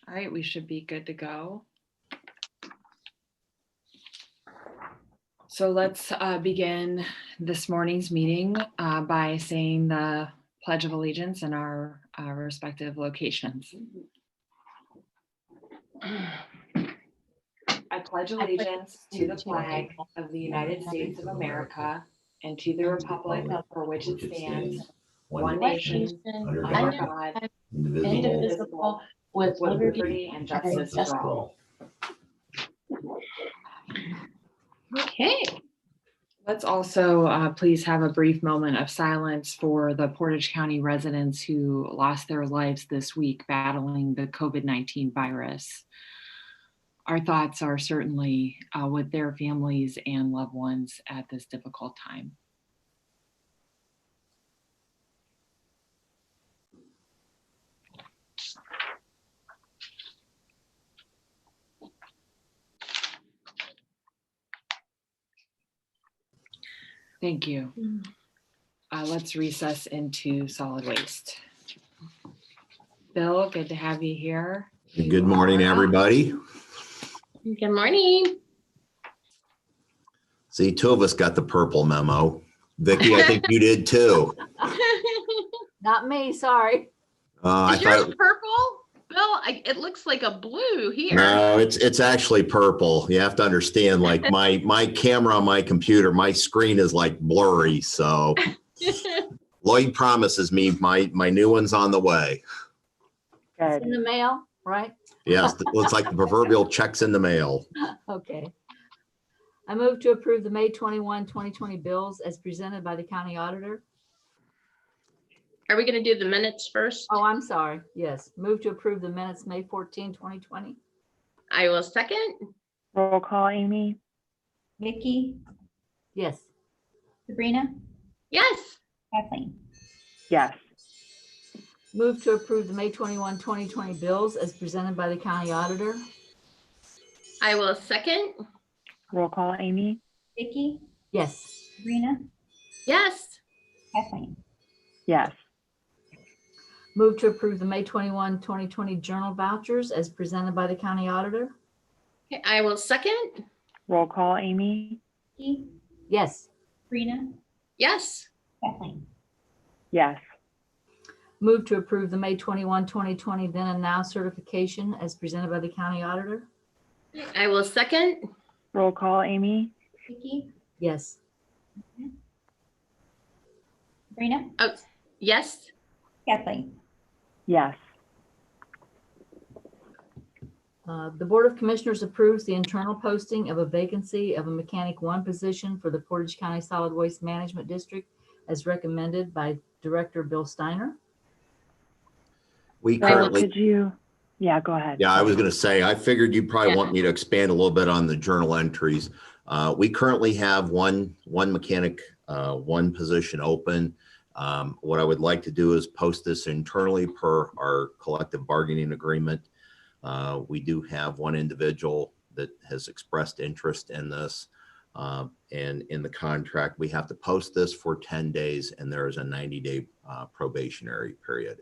All right, we should be good to go. So let's begin this morning's meeting by saying the Pledge of Allegiance in our respective locations. I pledge allegiance to the flag of the United States of America and to the republic for which it stands, one nation, under God, indivisible, with liberty and justice for all. Okay. Let's also please have a brief moment of silence for the Portage County residents who lost their lives this week battling the COVID-19 virus. Our thoughts are certainly with their families and loved ones at this difficult time. Thank you. Let's recess into solid waste. Bill, good to have you here. Good morning, everybody. Good morning. See, two of us got the purple memo. Vicki, I think you did too. Not me, sorry. I Is yours thought purple? Bill, it looks like a blue here. no, it's actually purple. You have to understand, like my camera on my computer, my screen is like blurry. So Lloyd promises me my new one's on the way. It's in the mail, right? Yes, it looks like the proverbial checks in the mail. Okay. I move to approve the May 21, 2020 bills as presented by the county auditor. Are we going to do the minutes first? Oh, I'm sorry. Yes. Move to approve the minutes, May 14, 2020. I will second. Roll call, Amy. Vicky, Yes. Sabrina, Yes. Kathleen. Yes. Move to approve the May 21, 2020 bills as presented by the county auditor. I will second. Roll call, Amy. Vicky, Yes. Sabrina, Yes. Kathleen. Yes. Move to approve the May 21, 2020 journal vouchers as presented by the county auditor. Okay, I will second. Roll call, Amy. Vicky, Yes. Sabrina, Yes. Kathleen. Yes. Move to approve the May 21, 2020 then and now certification as presented by the county auditor. I will second. Roll call, Amy. Vicky, Yes. Sabrina, Oh, yes. Kathleen. Yes. The Board of Commissioners approves the internal posting of a vacancy of a Mechanic 1 position for the Portage County Solid Waste Management District as recommended by Director Bill Steiner. We currently, Could you? Yeah, go ahead. yeah, I was going to say, I figured you probably want me to expand a little bit on the journal entries. We currently have one mechanic, one position open. What I would like to do is post this internally per our collective bargaining agreement. We do have one individual that has expressed interest in this. And in the contract, we have to post this for 10 days and there is a 90-day probationary period.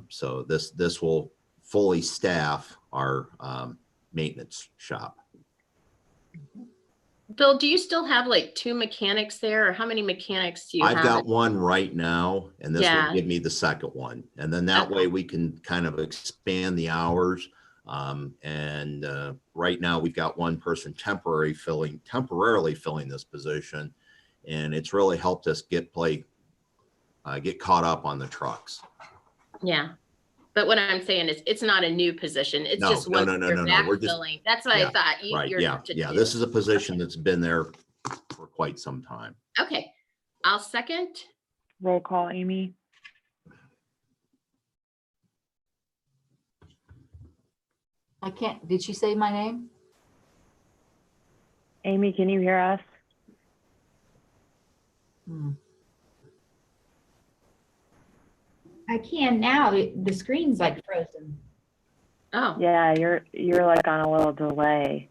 So this will fully staff our maintenance shop. Bill, do you still have like 2 mechanics there, or how many mechanics do you have? I've got one right now, and this Yeah. will give me the second one. And then that Okay. way we can kind of expand the hours. Right now we've got one person temporarily filling this position. And it's really helped us get caught up on the trucks. Yeah. But what I'm saying is it's not a new position. It's just No. one you're We're just, backfilling. That's what yeah, I thought. right. You're Yeah. to Yeah. do. This is a position that's been there for quite some time. Okay. I'll second. Roll call, Amy. I can't, did she say my name? Amy, can you hear us? I can now. The screen's like frozen. Oh, Yeah, you're like on a little delay.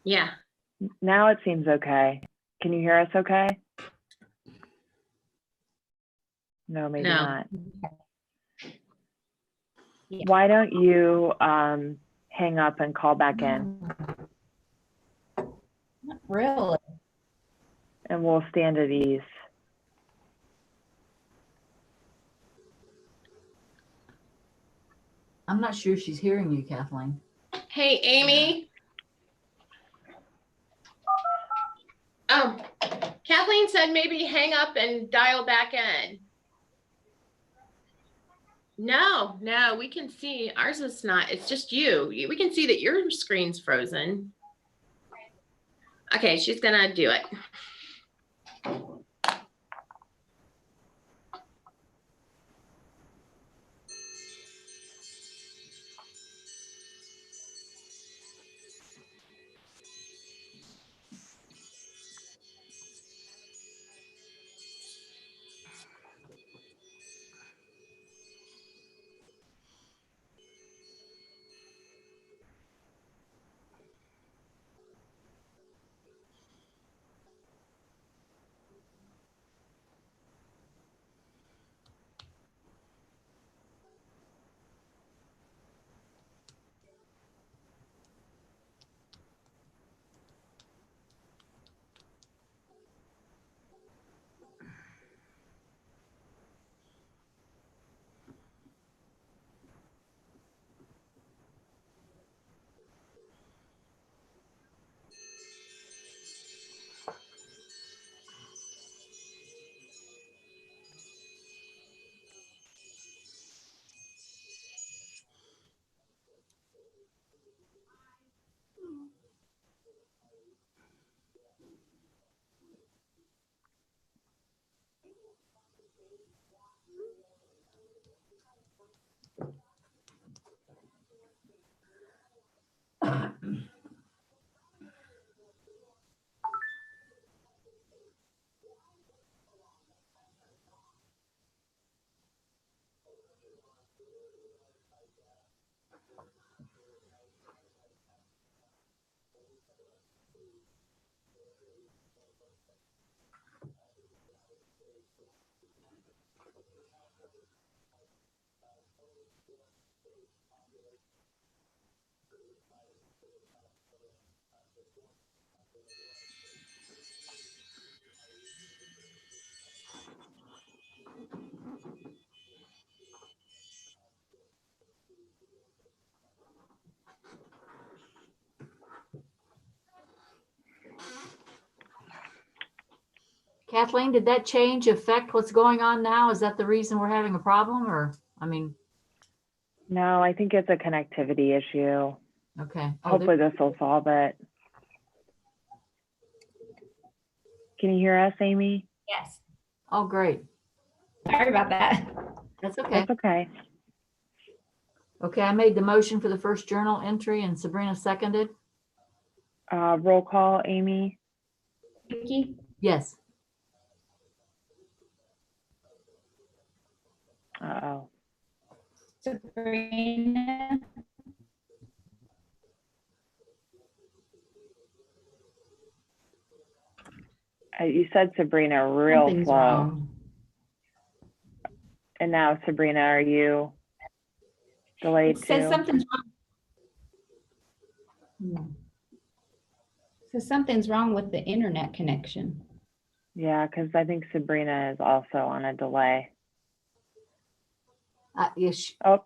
yeah. Now it seems okay. Can you hear us okay? No, maybe No. not. Why don't you hang up and call back in, Not really. and we'll stand at ease. I'm not sure she's hearing you, Kathleen. Hey, Amy. Oh, Kathleen said maybe hang up and dial back in. No, we can see ours is not, it's just you. We can see that your screen's frozen. Okay, she's gonna do it. Kathleen, did that change affect what's going on now? Is that the reason we're having a problem, or, I mean, No, I think it's a connectivity issue. okay. Oh, Hopefully this will solve it. Can you hear us, Amy? Yes. oh, great. Sorry about that. That's okay. That's okay. Okay, I made the motion for the first journal entry and Sabrina seconded. Roll call, Amy? Vicky, Yes. Uh-oh. Sabrina, You said Sabrina real something's slow. wrong. And now Sabrina, are you delayed It says too? something's wrong. No. So something's wrong with the internet connection. Yeah, because I think Sabrina is also on a delay. Yes. Oh.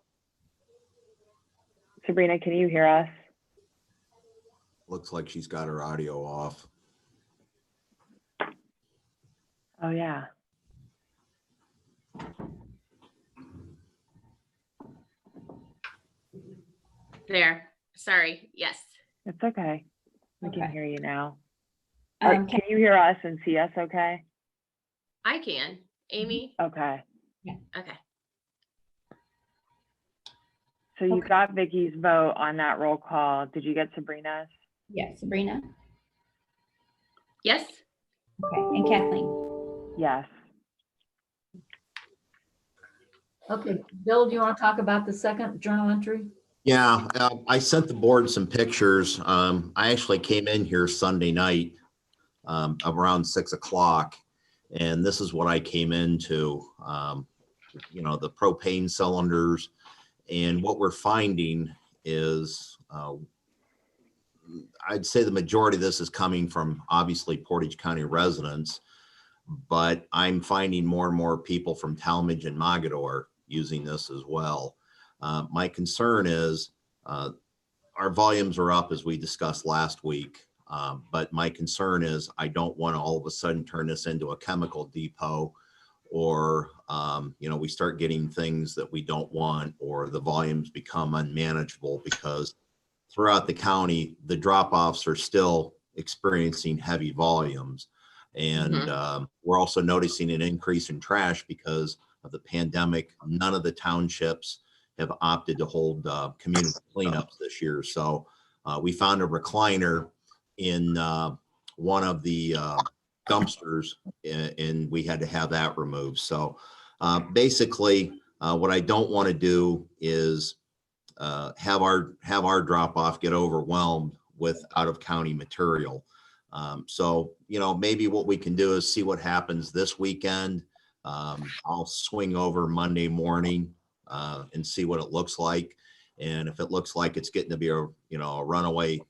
Sabrina, can you hear us? Looks like she's got her audio off. Oh, yeah. There. Sorry. Yes. It's okay. We can Okay. hear you now. Can- Can you hear us and see us okay? I can. Amy. Okay. Okay. So you Okay. got Vicky's vote on that roll call. Did you get Sabrina's? Yeah, Sabrina. Yes. Okay, and Kathleen. Yes. Okay, Bill, do you want to talk about the second journal entry? Yeah, I sent the board some pictures. I actually came in here Sunday night around 6 o'clock, and this is what I came into. You know, the propane cylinders And what we're finding is, I'd say the majority of this is coming from obviously Portage County residents, but I'm finding more and more people from Talmadge and Mogador using this as well. My concern is our volumes are up as we discussed last week, but my concern is I don't want to all of a sudden turn this into a chemical depot, or we start getting things that we don't want, or the volumes become unmanageable, because throughout the county, the drop-offs are still experiencing heavy volumes. And we're also noticing an increase in trash because of the pandemic. None of the townships have opted to hold community cleanups this year. So we found a recliner in one of the dumpsters, and we had to have that removed. So basically, what I don't want to do is have our drop off get overwhelmed with out of county material. So maybe what we can do is see what happens this weekend. I'll swing over Monday morning and see what it looks like. And if it looks like it's getting to be a runaway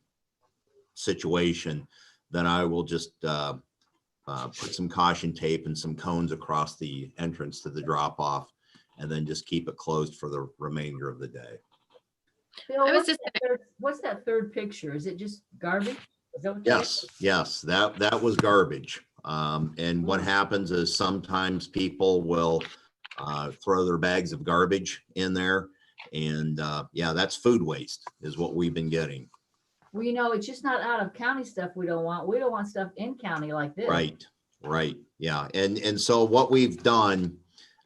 situation, then I will just put some caution tape and some cones across the entrance to the drop off, and then just keep it closed for the remainder of the day. Bill, I was just what's that third picture? Is it just garbage? Is that what Yes, that was garbage. And what happens is sometimes people will throw their bags of garbage in there, and that's food waste is what we've been getting. Well, it's just not out of county stuff we don't want. We don't want stuff in county like this. Right. Yeah. And so what we've done,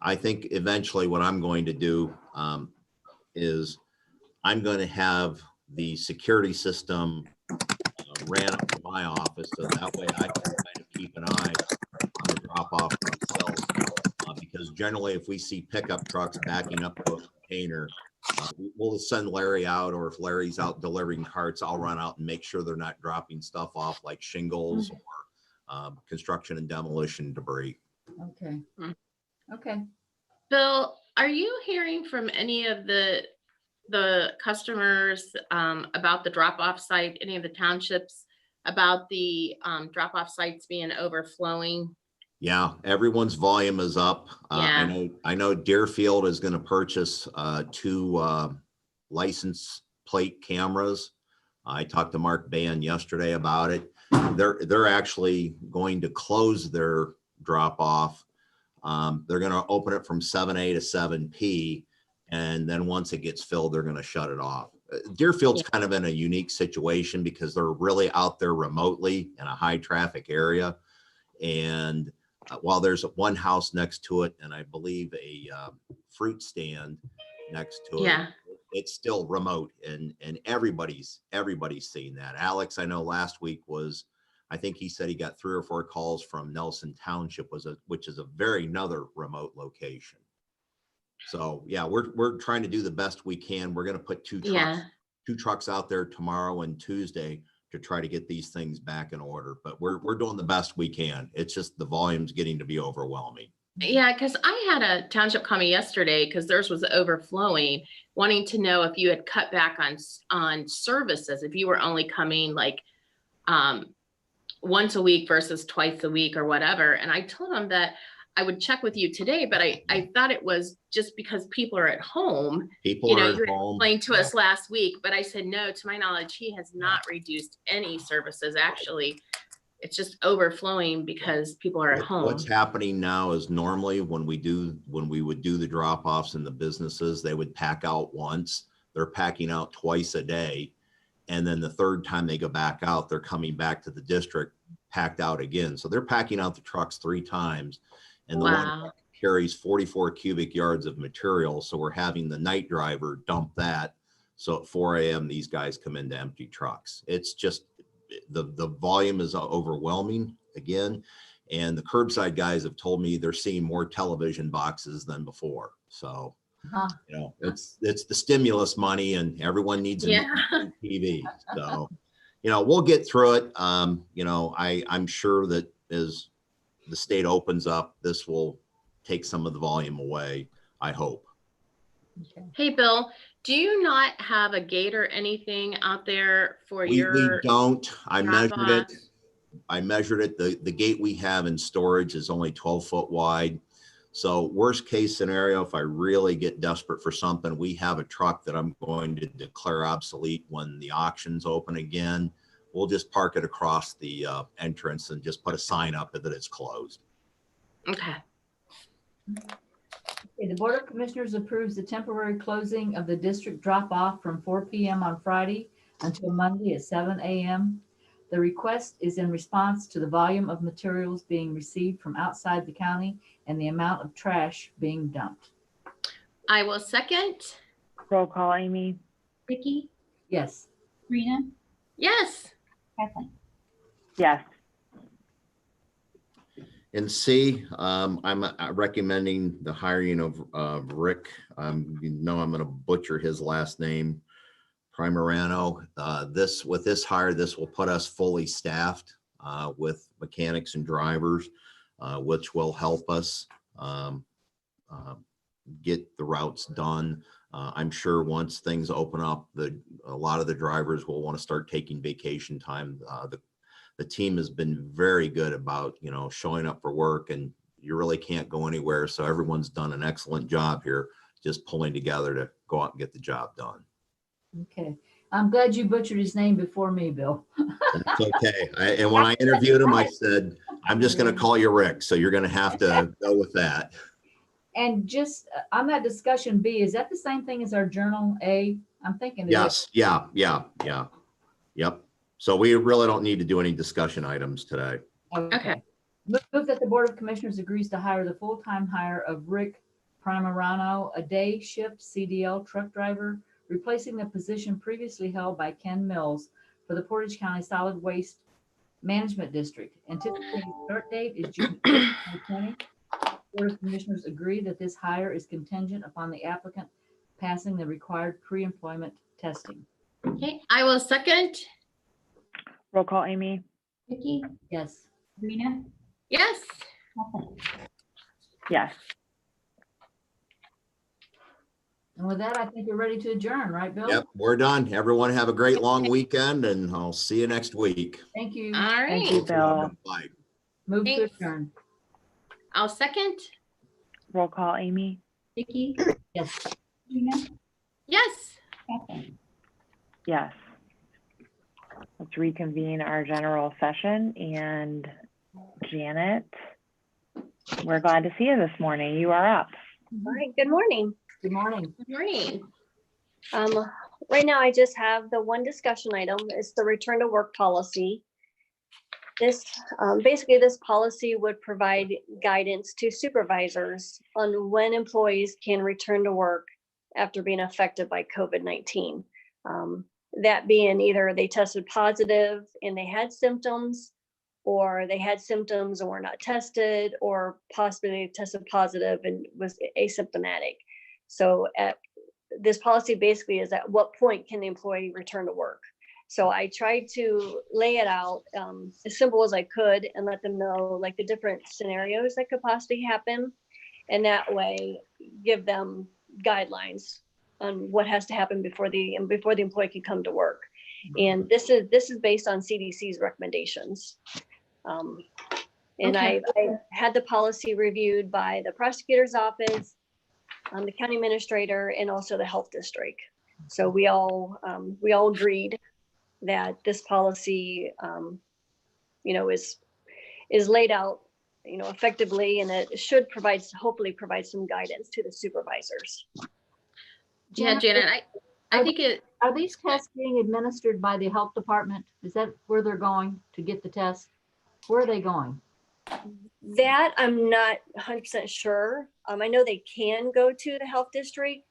I think eventually what I'm going to do is I'm going to have the security system ran up to my office, so that way I can kind of keep an eye on the drop off myself. Because generally, if we see pickup trucks backing up to a container, we'll send Larry out, or if Larry's out delivering carts, I'll run out and make sure they're not dropping stuff off like shingles or construction and demolition debris. Okay. Okay. Bill, are you hearing from any of the customers about the drop-off site, any of the townships about the drop-off sites being overflowing? Yeah, everyone's volume is up. Yeah. I know Deerfield is going to purchase 2 license plate cameras. I talked to Mark Ban yesterday about it. They're actually going to close their drop off. They're going to open it from 7A to 7P, and then once it gets filled, they're going to shut it off. Deerfield's kind of in a unique situation because they're really out there remotely in a high traffic area, and while there's one house next to it, and I believe a fruit stand next to it, it's still remote, and everybody's seeing that. Alex, I know last week I think he said he got 3 or 4 calls from Nelson Township, which is a very another remote location. So yeah, we're trying to do the best we can. We're going to put 2 trucks out there tomorrow and Tuesday to try to get these things back in order, but we're doing the best we can. It's just the volume's getting to be overwhelming. Yeah, because I had a township call me yesterday because theirs was overflowing, wanting to know if you had cut back on services, if you were only coming like once a week versus twice a week or whatever. And I told them that I would check with you today, but I thought it was just because people are at home. People are at home. Explained to us last week, but I said, no, to my knowledge, he has not reduced any services. Actually, it's just overflowing because people are at home. What's happening now is normally when we would do the drop-offs in the businesses, they would pack out once. They're packing out twice a day. And then the third time they go back out, they're coming back to the district packed out again. So they're packing out the trucks 3 times. And the one carries 44 cubic yards of material. So we're having the night driver dump that. So at 4 a.m., these guys come into empty trucks. It's just the volume is overwhelming again. And the curbside guys have told me they're seeing more television boxes than before. So, it's the stimulus money and everyone needs a new TV. So, we'll get through it. I'm sure that as the state opens up, this will take some of the volume away, I hope. Okay. Hey, Bill, do you not have a gate or anything out there for We your don't. I drop measured it. off? I measured it. The gate we have in storage is only 12 foot wide. So worst case scenario, if I really get desperate for something, we have a truck that I'm going to declare obsolete when the auctions open again. We'll just park it across the entrance and just put a sign up that it's closed. Okay. Okay, the Board of Commissioners approves the temporary closing of the district drop-off from 4 p.m. on Friday until Monday at 7 a.m. The request is in response to the volume of materials being received from outside the county and the amount of trash being dumped. I will second. Roll call, Amy. Vicky, Yes. Sabrina, Yes. Kathleen. Yes. In C, I'm recommending the hiring of Rick. You know, I'm going to butcher his last name, Primerano. With this hire, this will put us fully staffed with mechanics and drivers, which will help us get the routes done. I'm sure once things open up, a lot of the drivers will want to start taking vacation time. The team has been very good about, showing up for work, and you really can't go anywhere. So everyone's done an excellent job here, just pulling together to go out and get the job done. Okay. I'm glad you butchered his name before me, Bill. That's okay. And when I interviewed him, I said, I'm just going to call you Rick. So you're going to have to go with that. And just on that discussion B, is that the same thing as our journal A? I'm thinking. it is. Yes. Yeah. Yep. So we really don't need to do any discussion items today. Okay. Move that the Board of Commissioners agrees to hire the full-time hire of Rick Primerano, a day shift CDL truck driver, replacing the position previously held by Ken Mills for the Portage County Solid Waste Management District. Anticipated start date is June 8th, 2020. Board of Commissioners agree that this hire is contingent upon the applicant passing the required pre-employment testing. Okay. I will second. Roll call, Amy. Vicky, Yes. Sabrina, Yes. Kathleen. Yes. And with that, I think we're ready to adjourn, right, Bill? Yep, we're done. Everyone have a great long weekend, and I'll see you next week. Thank you. All right. Thank you, Bill. Bye. Move to Thanks. adjourn. I'll second. Roll call, Amy. Vicky, Yes. Sabrina, Yes. Kathleen. Yes. Let's reconvene our general session. And Janet, we're glad to see you this morning. You are up. All right, good morning. Good morning. Good morning. Right now I just have the one discussion item. It's the return to work policy. This, basically this policy would provide guidance to supervisors on when employees can return to work after being affected by COVID-19. That being either they tested positive and they had symptoms, or they had symptoms and were not tested, or possibly they tested positive and was asymptomatic. So this policy basically is at what point can the employee return to work? So I tried to lay it out as simple as I could and let them know like the different scenarios that could possibly happen. And that way give them guidelines on what has to happen before the employee can come to work. And this is based on CDC's recommendations. And Okay. I had the policy reviewed by the prosecutor's office, the county administrator, and also the health district. So we all agreed that this policy, is laid out, effectively, and it should hopefully provide some guidance to the supervisors. Yeah, Janet, I think Are these tests being administered by the health department? Is that where they're going to get the test? Where are they going? That I'm not 100% sure. I know they can go to the health district,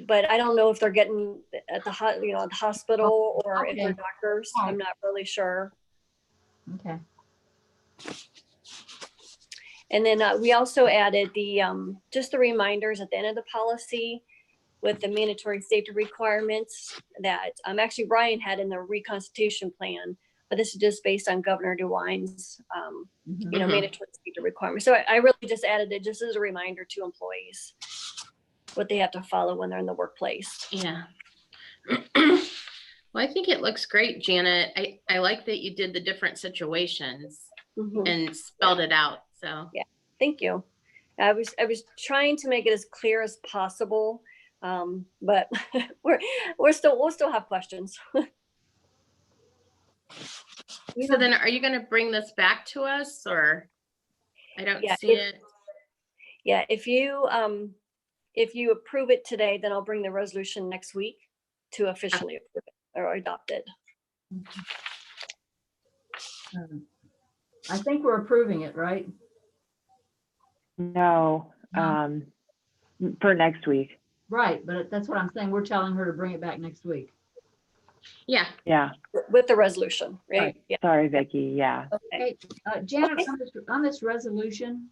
but I don't know if they're getting at the hospital or if they're Okay. doctors. I'm not really sure. Okay. And then we also added the just the reminders at the end of the policy with the mandatory safety requirements that actually Brian had in the reconstitution plan, but this is just based on Governor DeWine's mandatory safety requirements. So I really just added it just as a reminder to employees what they have to follow when they're in the workplace. Yeah. Well, I think it looks great, Janet. I like that you did the different situations Mhm. and spelled it out. So Thank you. I was trying to make it as clear as possible, but we'll still have questions. so then are you going to bring this back to us, or I don't Yeah, see it? Yeah, if you approve it today, then I'll bring the resolution next week to officially approve it or adopt it. I think we're approving it, right? No, for next week. Right, but that's what I'm saying. We're telling her to bring it back next week. Yeah. Yeah, With the resolution, right? Right. Yeah. sorry, Vicky. Yeah. Okay. Hey, Janet, Okay. on this resolution,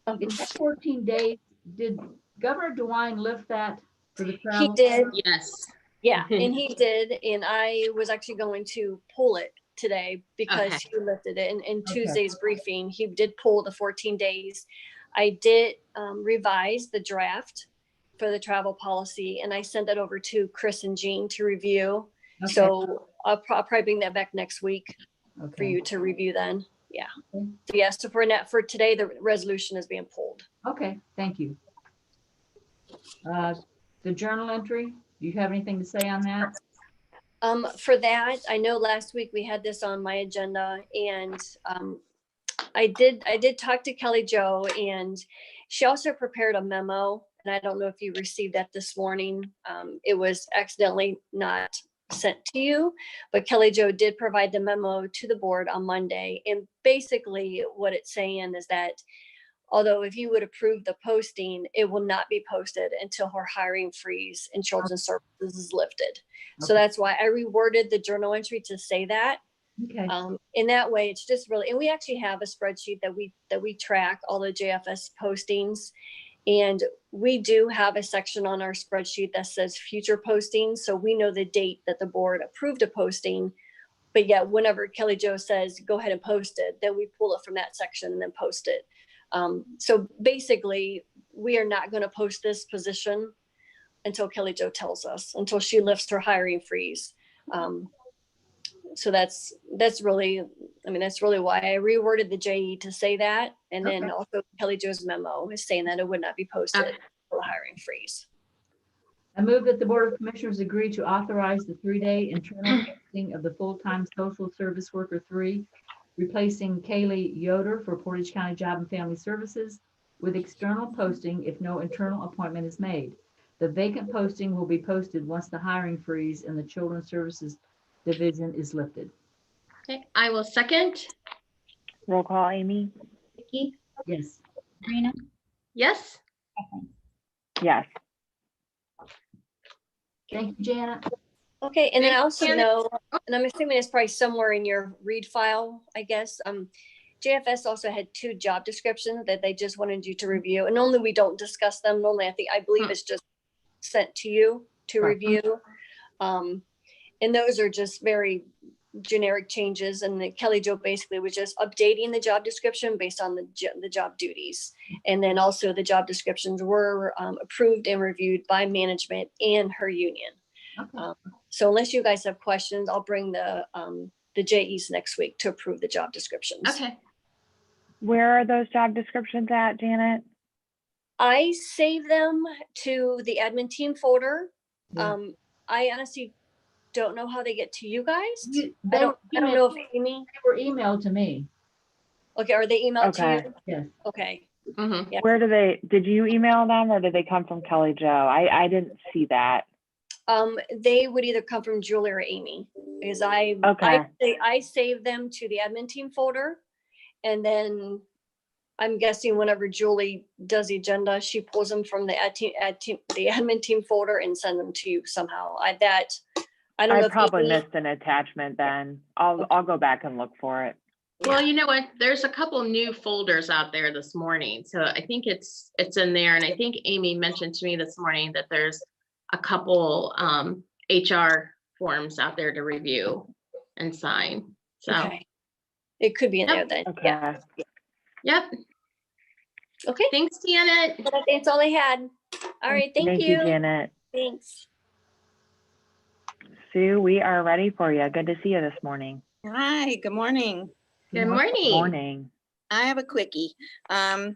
Um, it's 14 days. Did Governor DeWine lift that for the He travel? did. Yes. Yeah, and he did. And I was actually going to pull it today because Okay. he lifted it. In Okay. Tuesday's briefing, he did pull the 14 days. I did revise the draft for the travel policy, and I sent that over to Chris and Jean to review. Okay. So I'll probably bring that back next week for Okay. you to review then. Yeah. Okay. So yeah, so for today, the resolution is being pulled. Okay, thank you. The journal entry, do you have anything to say on that? For that, I know last week we had this on my agenda, and I did talk to Kelly Jo, and she also prepared a memo, and I don't know if you received that this morning. It was accidentally not sent to you, but Kelly Jo did provide the memo to the board on Monday. And basically what it's saying is that although if you would approve the posting, it will not be posted until her hiring freeze in children's services is lifted. So Okay. that's why I reworded the journal entry to say that. Okay. In that way, it's just really, and we actually have a spreadsheet that we track all the JFS postings. And we do have a section on our spreadsheet that says future postings. So we know the date that the board approved a posting, but yet whenever Kelly Jo says, go ahead and post it, then we pull it from that section and then post it. So basically we are not going to post this position until Kelly Jo tells us, until she lifts her hiring freeze. So that's really, I mean, that's really why I reworded the JE to say that. And then Okay. also Kelly Jo's memo is saying that it would not be posted Okay. for the hiring freeze. I move that the Board of Commissioners agree to authorize the 3-day internal posting of the full-time social service worker 3, replacing Kaylee Yoder for Portage County Job and Family Services with external posting if no internal appointment is made. The vacant posting will be posted once the hiring freeze in the Children's Services Division is lifted. Okay. I will second. Roll call, Amy? Vicky, Yes. Sabrina, Yes. Kathleen. Yes. Thank you, Janet. Okay, and then I Thanks, also Janet. know, and I'm assuming it's probably somewhere in your read file, I guess. JFS also had 2 job descriptions that they just wanted you to review, and normally we don't discuss them. Normally, I believe it's just sent to you to Right. review. And those are just very generic changes. And the Kelly Jo basically was just updating the job description based on the job duties. And then also the job descriptions were approved and reviewed by management and her union. Okay. So unless you guys have questions, I'll bring the JEs next week to approve the job descriptions. Okay. Where are those job descriptions at, Janet? I save them to the admin team folder. Yeah. I honestly don't know how they get to you guys. They I don't know if Amy. were emailed to me. Okay, are they emailed Okay. to you? Yes. Okay. Mm-hmm. Yeah. Where did you email them or did they come from Kelly Jo? I didn't see that. They would either come from Julie or Amy, because I save them to the admin team folder, and then I'm guessing whenever Julie does the agenda, she pulls them from the admin team folder and send them to you somehow. I don't know. I if probably Amy- missed an attachment then. I'll go back and look for it. Well, you know what? There's a couple new folders out there this morning. So I think it's in there. And I think Amy mentioned to me this morning that there's a couple HR forms out there to review and sign. So, Okay. It could be in there Yep. then. Okay. Yeah. yep. Okay. Thanks, Janet. That's all I had. All right, thank you, you. Janet. Thanks. Sue, we are ready for you. Good to see you this morning. Hi, good morning. Good morning. Morning. I have a quickie. I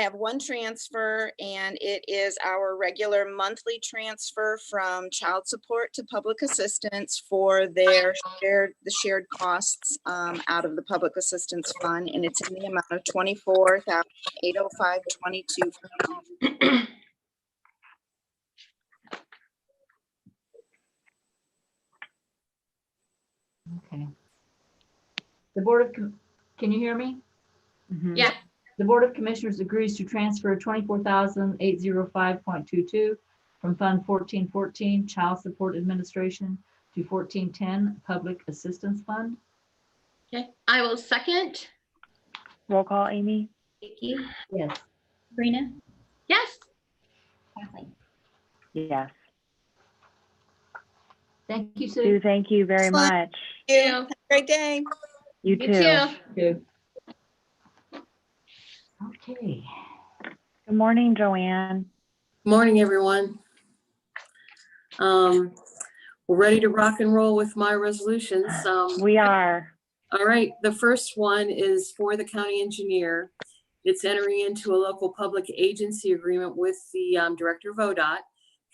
have one transfer and it is our regular monthly transfer from child support to public assistance for the shared costs out of the public assistance fund, and it's in the amount of $24,805.22. Okay. The Board of, can you hear me? Mhm. Yeah, The Board of Commissioners agrees to transfer 24,805.22 from Fund 1414 Child Support Administration to 1410 Public Assistance Fund. okay. I will second. Roll call, Amy? Vicky, Yes. Sabrina, Yes. Kathleen. Yes. Thank you, Sue, Sue. thank you very Excellent. much. Thank you. You. Have a great day. You You too. too. Sue. Okay. Good morning, Joanne. Morning, everyone. We're ready to rock and roll with my resolutions. We are. All right, the first one is for the county engineer. It's entering into a local public agency agreement with the director of ODOT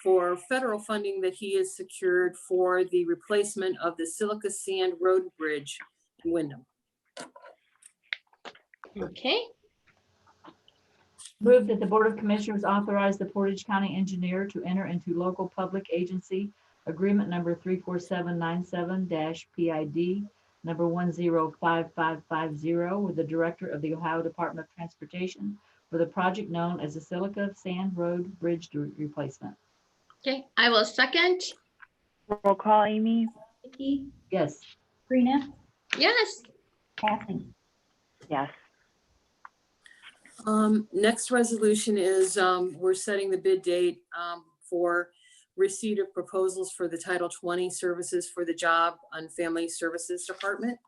for federal funding that he has secured for the replacement of the Silica Sand Road Bridge in Wyndham. Okay. Move that the Board of Commissioners authorize the Portage County Engineer to enter into local public agency agreement number 34797-PID number 105550 with the Director of the Ohio Department of Transportation for the project known as the Silica Sand Road Bridge Replacement. Okay. I will second. Roll call, Amy? Vicky, Yes. Sabrina, Yes. Kathleen. Yes. Next resolution is we're setting the bid date for receipt of proposals for the Title 20 services for the Job and Family Services Department.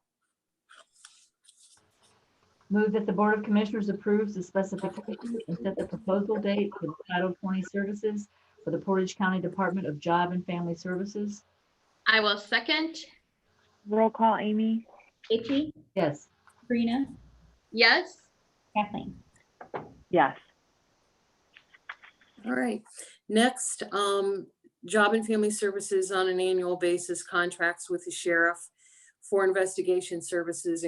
Move that the Board of Commissioners approves the specifications and set the proposal date for the Title 20 services for the Portage County Department of Job and Family Services. I will second. Roll call, Amy? Vicky, Yes. Sabrina, Yes. Kathleen. Yes. All right, next, Job and Family Services on an annual basis contracts with the sheriff for investigation services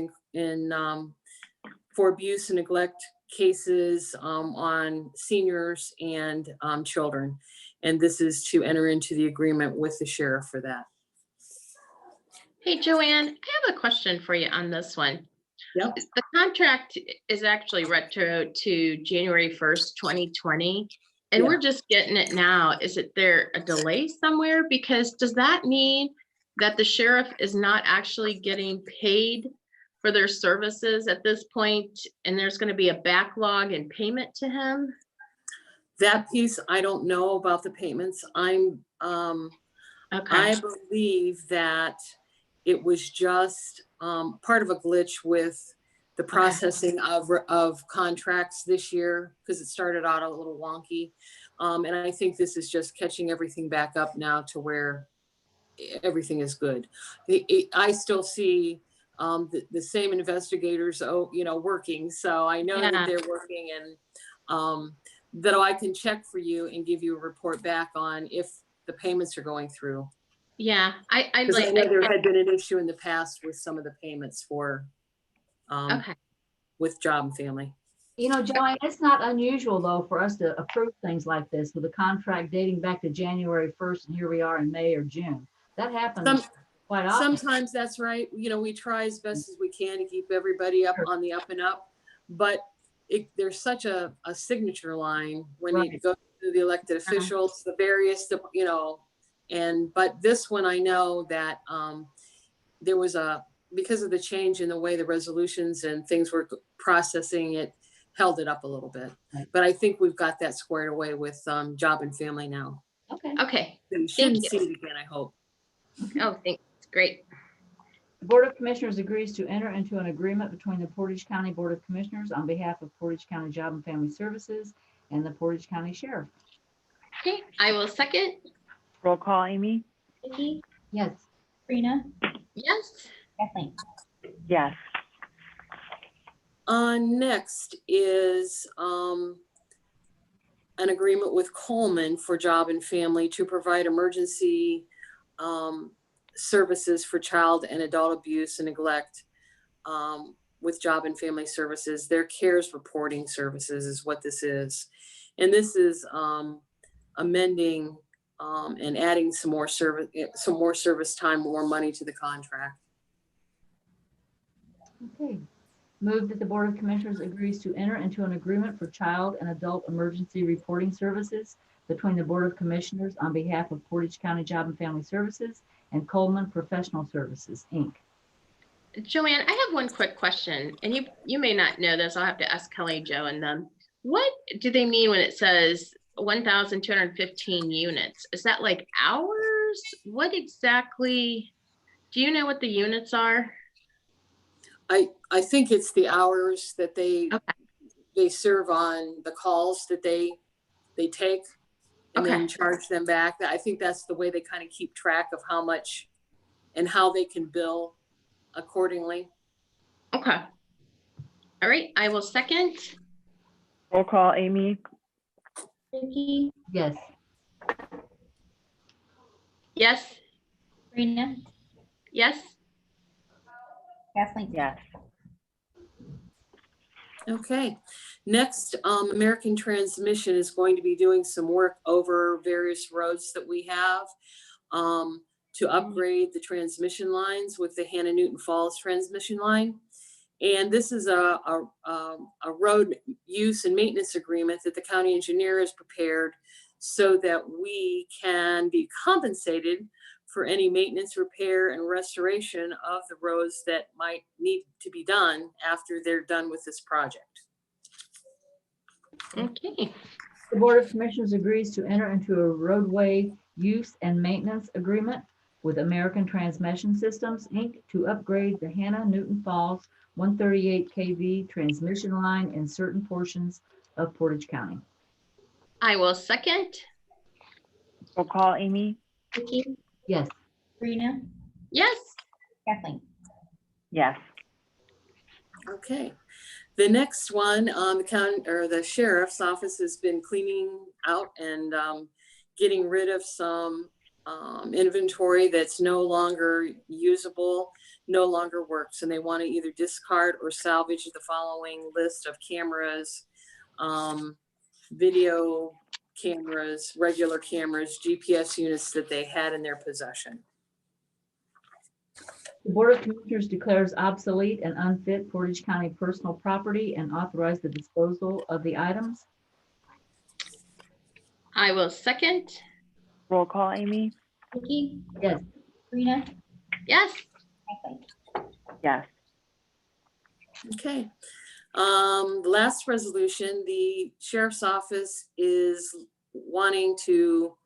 for abuse and neglect cases on seniors and children. And this is to enter into the agreement with the sheriff for that. Hey, Joanne, I have a question for you on this one. Yep. The contract is actually retro to January 1st, 2020, and Yeah. we're just getting it now. Is there a delay somewhere? Because does that mean that the sheriff is not actually getting paid for their services at this point, and there's going to be a backlog in payment to him? That piece, I don't know about the payments. Okay. I believe that it was just part of a glitch with the processing of contracts this year, because it started out a little wonky. And I think this is just catching everything back up now to where everything is good. I still see the same investigators, working. So I know that they're working, and that I can check for you and give you a report back on if the payments are going through. Yeah, I Because I like. know there had been an issue in the past with some of the payments for, Okay. with Job and Family. Joanne, it's not unusual though for us to approve things like this with a contract dating back to January 1st, and here we are in May or June. That happens quite often. Sometimes that's right. We try as best as we can to keep everybody up on the up and up, but there's such a signature line when Right. you go to the elected officials, the various, but this one I know that there was because of the change in the way the resolutions and things were processing, it held it up a little bit. Right. But I think we've got that squared away with Job and Family now. Okay. Okay. So you shouldn't you. see it again, I hope. Oh, thanks. Great. The Board of Commissioners agrees to enter into an agreement between the Portage County Board of Commissioners on behalf of Portage County Job and Family Services and the Portage County Sheriff. Okay, I will second. Roll call, Amy? Vicky, Yes. Sabrina, Yes. Kathleen. Yes. Next is an agreement with Coleman for Job and Family to provide emergency services for child and adult abuse and neglect with Job and Family Services. Their CARES reporting services is what this is. And this is amending and adding some more service time, more money to the contract. Okay. Move that the Board of Commissioners agrees to enter into an agreement for child and adult emergency reporting services between the Board of Commissioners on behalf of Portage County Job and Family Services and Coleman Professional Services, Inc. Joanne, I have one quick question, and you may not know this. I'll have to ask Kelly, Joe, and them. What do they mean when it says 1,215 units? Is that like hours? What exactly? Do you know what the units are? I think it's the hours that they Okay. serve on the calls that they take and then charge them back. I think that's the way they kind of keep track of how much and how they can bill accordingly. Okay. All right, I will second. Roll call, Amy? Vicky, Yes. Yes. Sabrina, Yes. Kathleen. Yes. Okay, next, American Transmission is going to be doing some work over various roads that we have to upgrade the transmission lines with the Hannah Newton Falls transmission line. And this is a road use and maintenance agreement that the county engineer has prepared so that we can be compensated for any maintenance, repair, and restoration of the roads that might need to be done after they're done with this project. Okay. The Board of Commissioners agrees to enter into a roadway use and maintenance agreement with American Transmission Systems, Inc. to upgrade the Hannah Newton Falls 138 kV transmission line in certain portions of Portage County. I will second. Roll call, Amy? Vicky, Yes. Sabrina, Yes. Kathleen. Yes. Okay, the next one, the county or the sheriff's office has been cleaning out and getting rid of some inventory that's no longer usable, no longer works, and they want to either discard or salvage the following list of cameras, video cameras, regular cameras, GPS units that they had in their possession. The Board of Commissioners declares obsolete and unfit Portage County personal property and authorize the disposal of the items. I will second. Roll call, Amy? Vicky, Yes. Sabrina, Yes. Kathleen. Yes. Okay. The last resolution, the sheriff's office is wanting to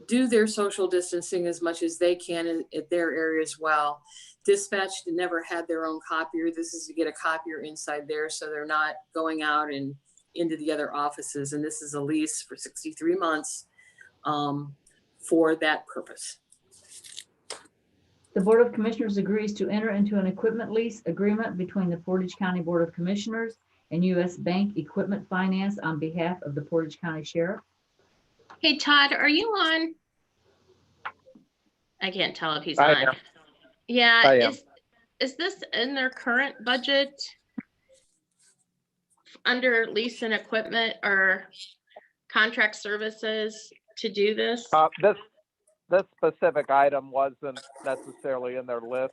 do their social distancing as much as they can at their area as well. Dispatch never had their own copier. This is to get a copier inside there so they're not going out and into the other offices. And this is a lease for 63 months for that purpose. The Board of Commissioners agrees to enter into an equipment lease agreement between the Portage County Board of Commissioners and U.S. Bank Equipment Finance on behalf of the Portage County Sheriff. Hey, Todd, are you on? I can't tell if he's I on. am. Yeah, I am. is this in their current budget? Under lease and equipment or contract services to do this? This specific item wasn't necessarily in their list.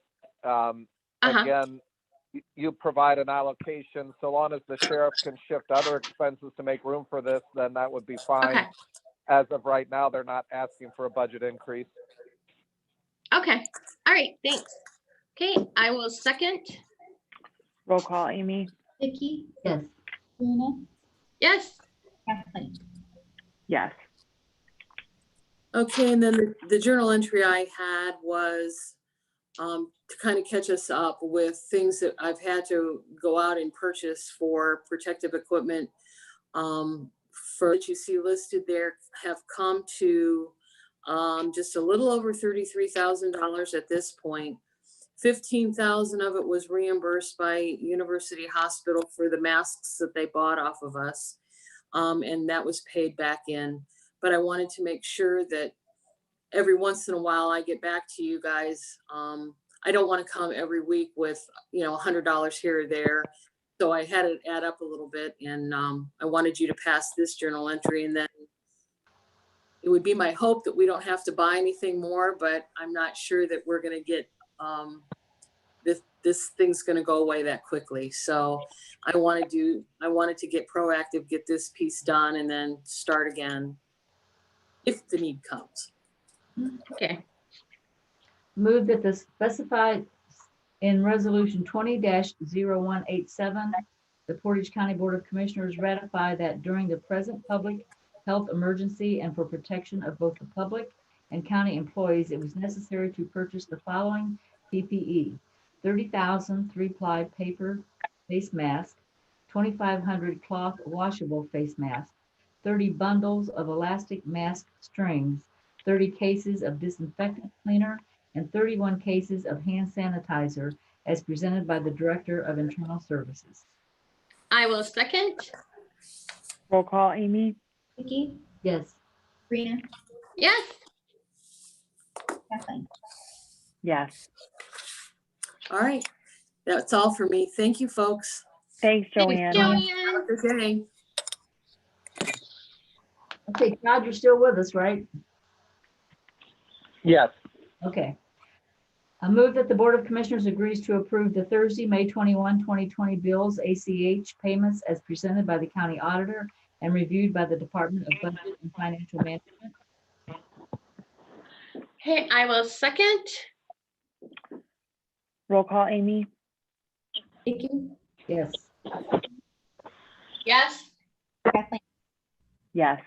Again, you provide an allocation, so long as the sheriff can shift other expenses to make room for this, then that would be fine. Okay. As of right now, they're not asking for a budget increase. Okay. All right. Thanks. Okay. I will second. Roll call, Amy? Vicky, Yes. Sabrina, Yes. Kathleen. Yes. Okay, and then the journal entry I had was to kind of catch us up with things that I've had to go out and purchase for protective equipment for that you see listed there have come to just a little over $33,000 at this point. 15,000 of it was reimbursed by University Hospital for the masks that they bought off of us. And that was paid back in. But I wanted to make sure that every once in a while I get back to you guys. I don't want to come every week with, $100 here or there. So I had it add up a little bit, and I wanted you to pass this journal entry, and then it would be my hope that we don't have to buy anything more, but I'm not sure that we're going to get this thing's going to go away that quickly. So I wanted to get proactive, get this piece done, and then start again if the need comes. Okay. Move that the specified in Resolution 20-0187, the Portage County Board of Commissioners ratify that during the present public health emergency and for protection of both the public and county employees, it was necessary to purchase the following PPE: 30,000 3-ply paper face mask, 2,500 cloth washable face mask, 30 bundles of elastic mask strings, 30 cases of disinfectant cleaner, and 31 cases of hand sanitizer as presented by the Director of Internal Services. I will second. Roll call, Amy? Vicky, Yes. Sabrina, Yes. Kathleen. Yes. All right. That's all for me. Thank you, folks. Thanks, Joanne. Joanne. Have a good day. Okay, Todd, you're still with us, right? Yes. Okay. I move that the Board of Commissioners agrees to approve the Thursday, May 21, 2020 bills, ACH payments as presented by the County Auditor and reviewed by the Department of Budget and Financial Management. Okay, I will second. Roll call, Amy? Vicky, Yes. Yes. Kathleen. Yes.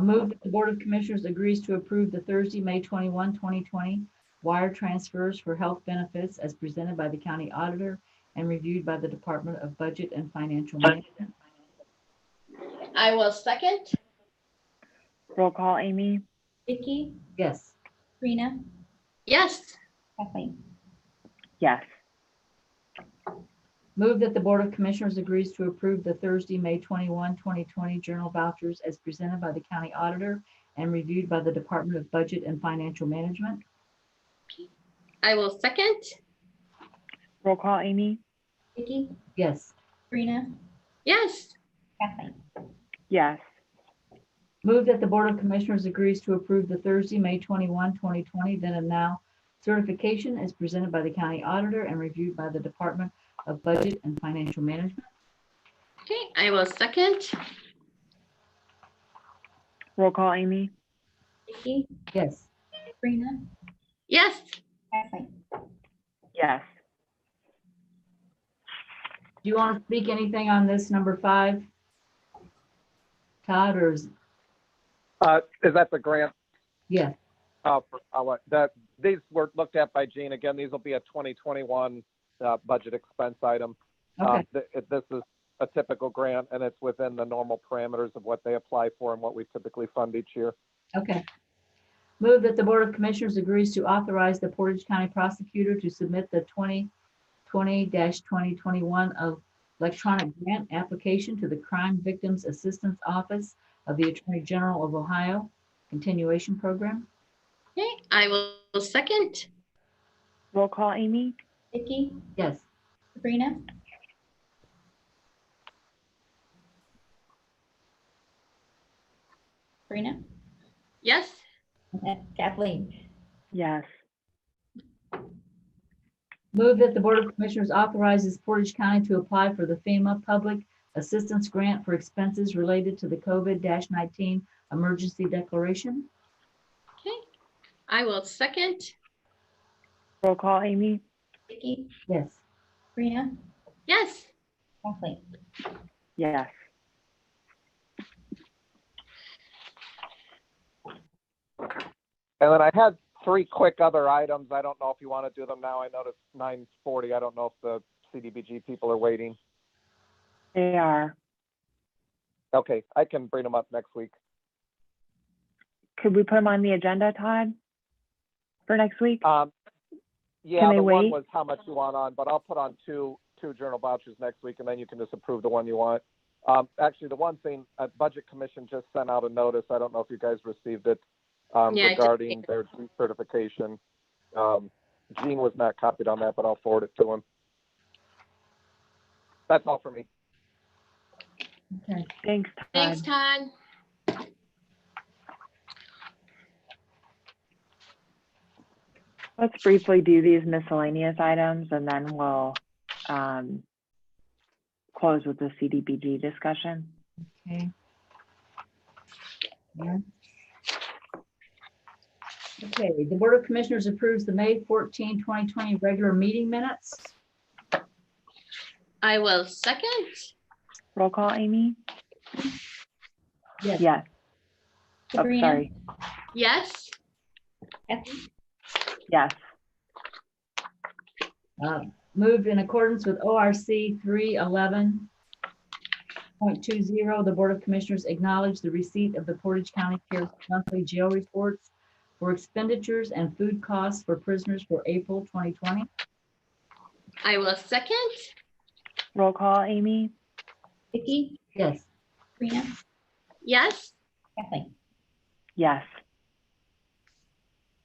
Move that the Board of Commissioners agrees to approve the Thursday, May 21, 2020 wire transfers for health benefits as presented by the County Auditor and reviewed by the Department of Budget and Financial Management. I will second. Roll call, Amy? Vicky, Yes. Sabrina, Yes. Kathleen. Yes. Move that the Board of Commissioners agrees to approve the Thursday, May 21, 2020 journal vouchers as presented by the County Auditor and reviewed by the Department of Budget and Financial Management. I will second. Roll call, Amy? Vicky, Yes. Sabrina, Yes. Kathleen. Yes. Move that the Board of Commissioners agrees to approve the Thursday, May 21, 2020 then and now certification as presented by the County Auditor and reviewed by the Department of Budget and Financial Management. Okay, I will second. Roll call, Amy? Vicky, Yes. Sabrina, Yes. Kathleen. Yes. Do you want to speak anything on this number 5? Todd, or is That the grant? yes. These were looked at by Gene. Again, these will be a 2021 budget expense item. Okay. This is a typical grant, and it's within the normal parameters of what they apply for and what we typically fund each year. Okay. Move that the Board of Commissioners agrees to authorize the Portage County Prosecutor to submit the 2020-2021 of electronic grant application to the Crime Victims Assistance Office of the Attorney General of Ohio continuation program. Okay, I will second. Roll call, Amy? Vicky, Yes. Sabrina, Sabrina, Yes. Kathleen. Yes. Move that the Board of Commissioners authorizes Portage County to apply for the FEMA Public Assistance Grant for expenses related to the COVID-19 emergency declaration. Okay, I will second. Roll call, Amy? Vicky, Yes. Sabrina, Yes. Kathleen. Yes. And then I had 3 quick other items. I don't know if you want to do them now. I noticed 9:40. I don't know if the CDBG people are waiting. They are. Okay, I can bring them up next week. Could we put them on the agenda, Todd, for next week? Yeah, Can they the one wait? was how much you want on, but I'll put on two journal vouchers next week, and then you can just approve the one you want. Actually, the one thing, Budget Commission just sent out a notice. I don't know if you guys received it regarding their certification. Gene was not copied on that, but I'll forward it to him. That's all for me. Okay. Thanks, Todd. Thanks, Todd. Let's briefly do these miscellaneous items and then we'll close with the CDBG discussion. Okay. Yeah. Okay, the Board of Commissioners approves the May 14, 2020 regular meeting minutes. I will second. Roll call, Amy? Yes. Yes. Oh, Sabrina? sorry. Yes. Kathy? Yes. Moved in accordance with ORC 311.20, the Board of Commissioners acknowledge the receipt of the Portage County Sheriff's monthly jail reports for expenditures and food costs for prisoners for April 2020. I will second. Roll call, Amy? Vicky? Yes. Sabrina? Yes. Kathleen? Yes.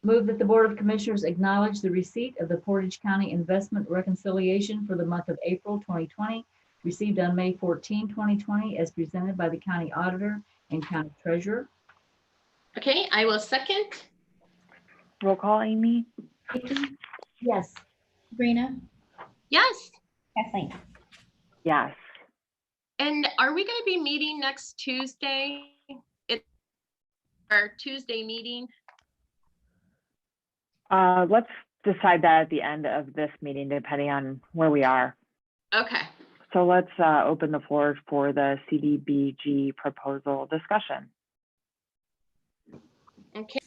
Move that the Board of Commissioners acknowledge the receipt of the Portage County Investment Reconciliation for the month of April 2020, received on May 14, 2020, as presented by the County Auditor and County Treasurer. Okay, I will second. Roll call, Amy? Vicky? Yes. Sabrina? Yes. Kathleen? Yes. And are we going to be meeting next Tuesday? It's our Tuesday meeting. Let's decide that at the end of this meeting, depending on where we are. Okay. So let's open the floor for the CDBG proposal discussion. Okay.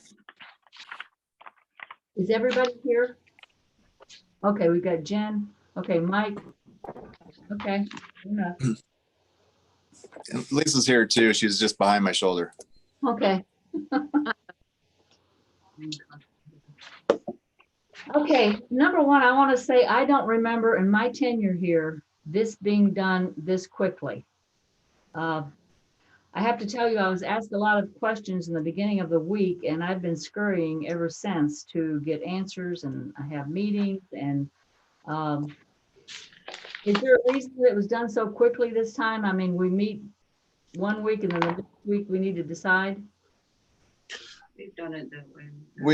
Is everybody here? Okay, we've got Jen. Okay, Mike. Okay. Enough. Lisa's here too. She's just behind my shoulder. Okay. Okay, number one, I want to say I don't remember in my tenure here this being done this quickly. I have to tell you, I was asked a lot of questions in the beginning of the week, and I've been scurrying ever since to get answers, and I have meetings. And is there a reason that it was done so quickly this time? I mean, we meet one week and then the next week we need to decide. We've done it that way.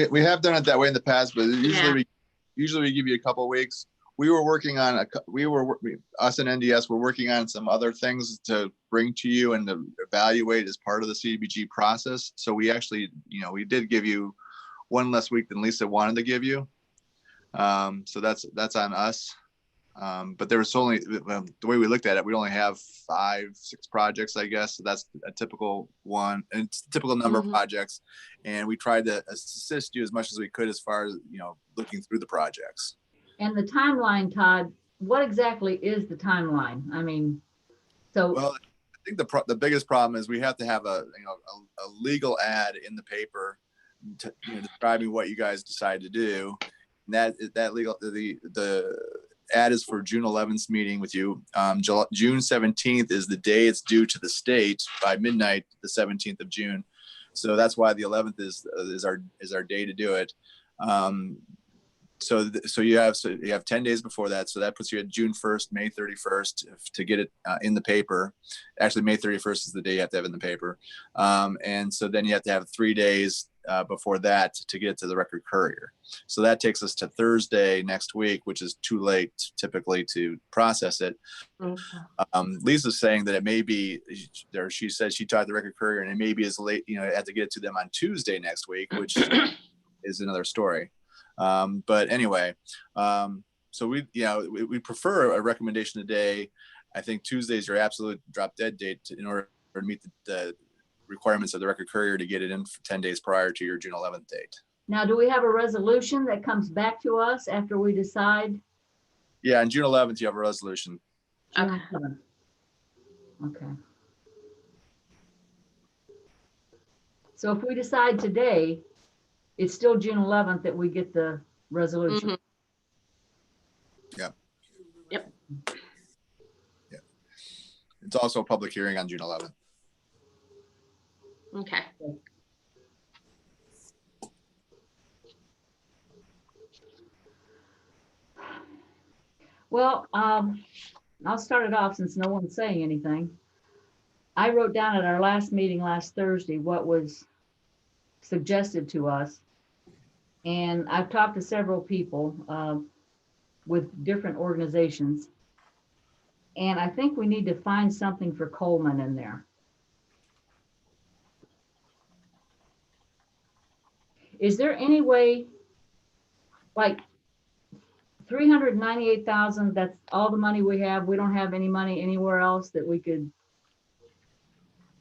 We have done it that way in the past, but usually we give you a couple of weeks. We were working on us and NDS were working on some other things to bring to you and to evaluate as part of the CDBG process. So we actually, we did give you one less week than Lisa wanted to give you. So that's on us. But there was only, the way we looked at it, we only have 5-6 projects, I guess. So that's a typical one, and it's a typical number of projects. And we tried to assist you as much as we could as far as, looking through the projects. And the timeline, Todd, what exactly is the timeline? I mean, so. Well, I think the biggest problem is we have to have a legal ad in the paper to, describing what you guys decide to do. And that legal, the ad is for June 11th meeting with you. June 17th is the day it's due to the state by midnight, the 17th of June. So that's why the 11th is our day to do it. So you have 10 days before that. So that puts you at June 1st, May 31st to get it in the paper. Actually, May 31st is the day you have to have it in the paper. And so then you have to have 3 days before that to get it to the Record Courier. So that takes us to Thursday next week, which is too late typically to process it. Lisa's saying that it may be, she said she talked to the Record Courier and it may be as late, have to get it to them on Tuesday next week, which is another story. But anyway, so we prefer a recommendation today. I think Tuesday is your absolute drop dead date in order to meet the requirements of the Record Courier to get it in for 10 days prior to your June 11th date. Now, do we have a resolution that comes back to us after we decide? Yeah, on June 11th, you have a resolution. Okay. Okay. So if we decide today, it's still June 11th that we get the resolution. Mhm. It's also a public hearing on June 11th. Okay. Well, I'll start it off since no one's saying anything. I wrote down at our last meeting last Thursday what was suggested to us. And I've talked to several people with different organizations. And I think we need to find something for Coleman in there. Is there any way, like 398,000, that's all the money we have? We don't have any money anywhere else that we could?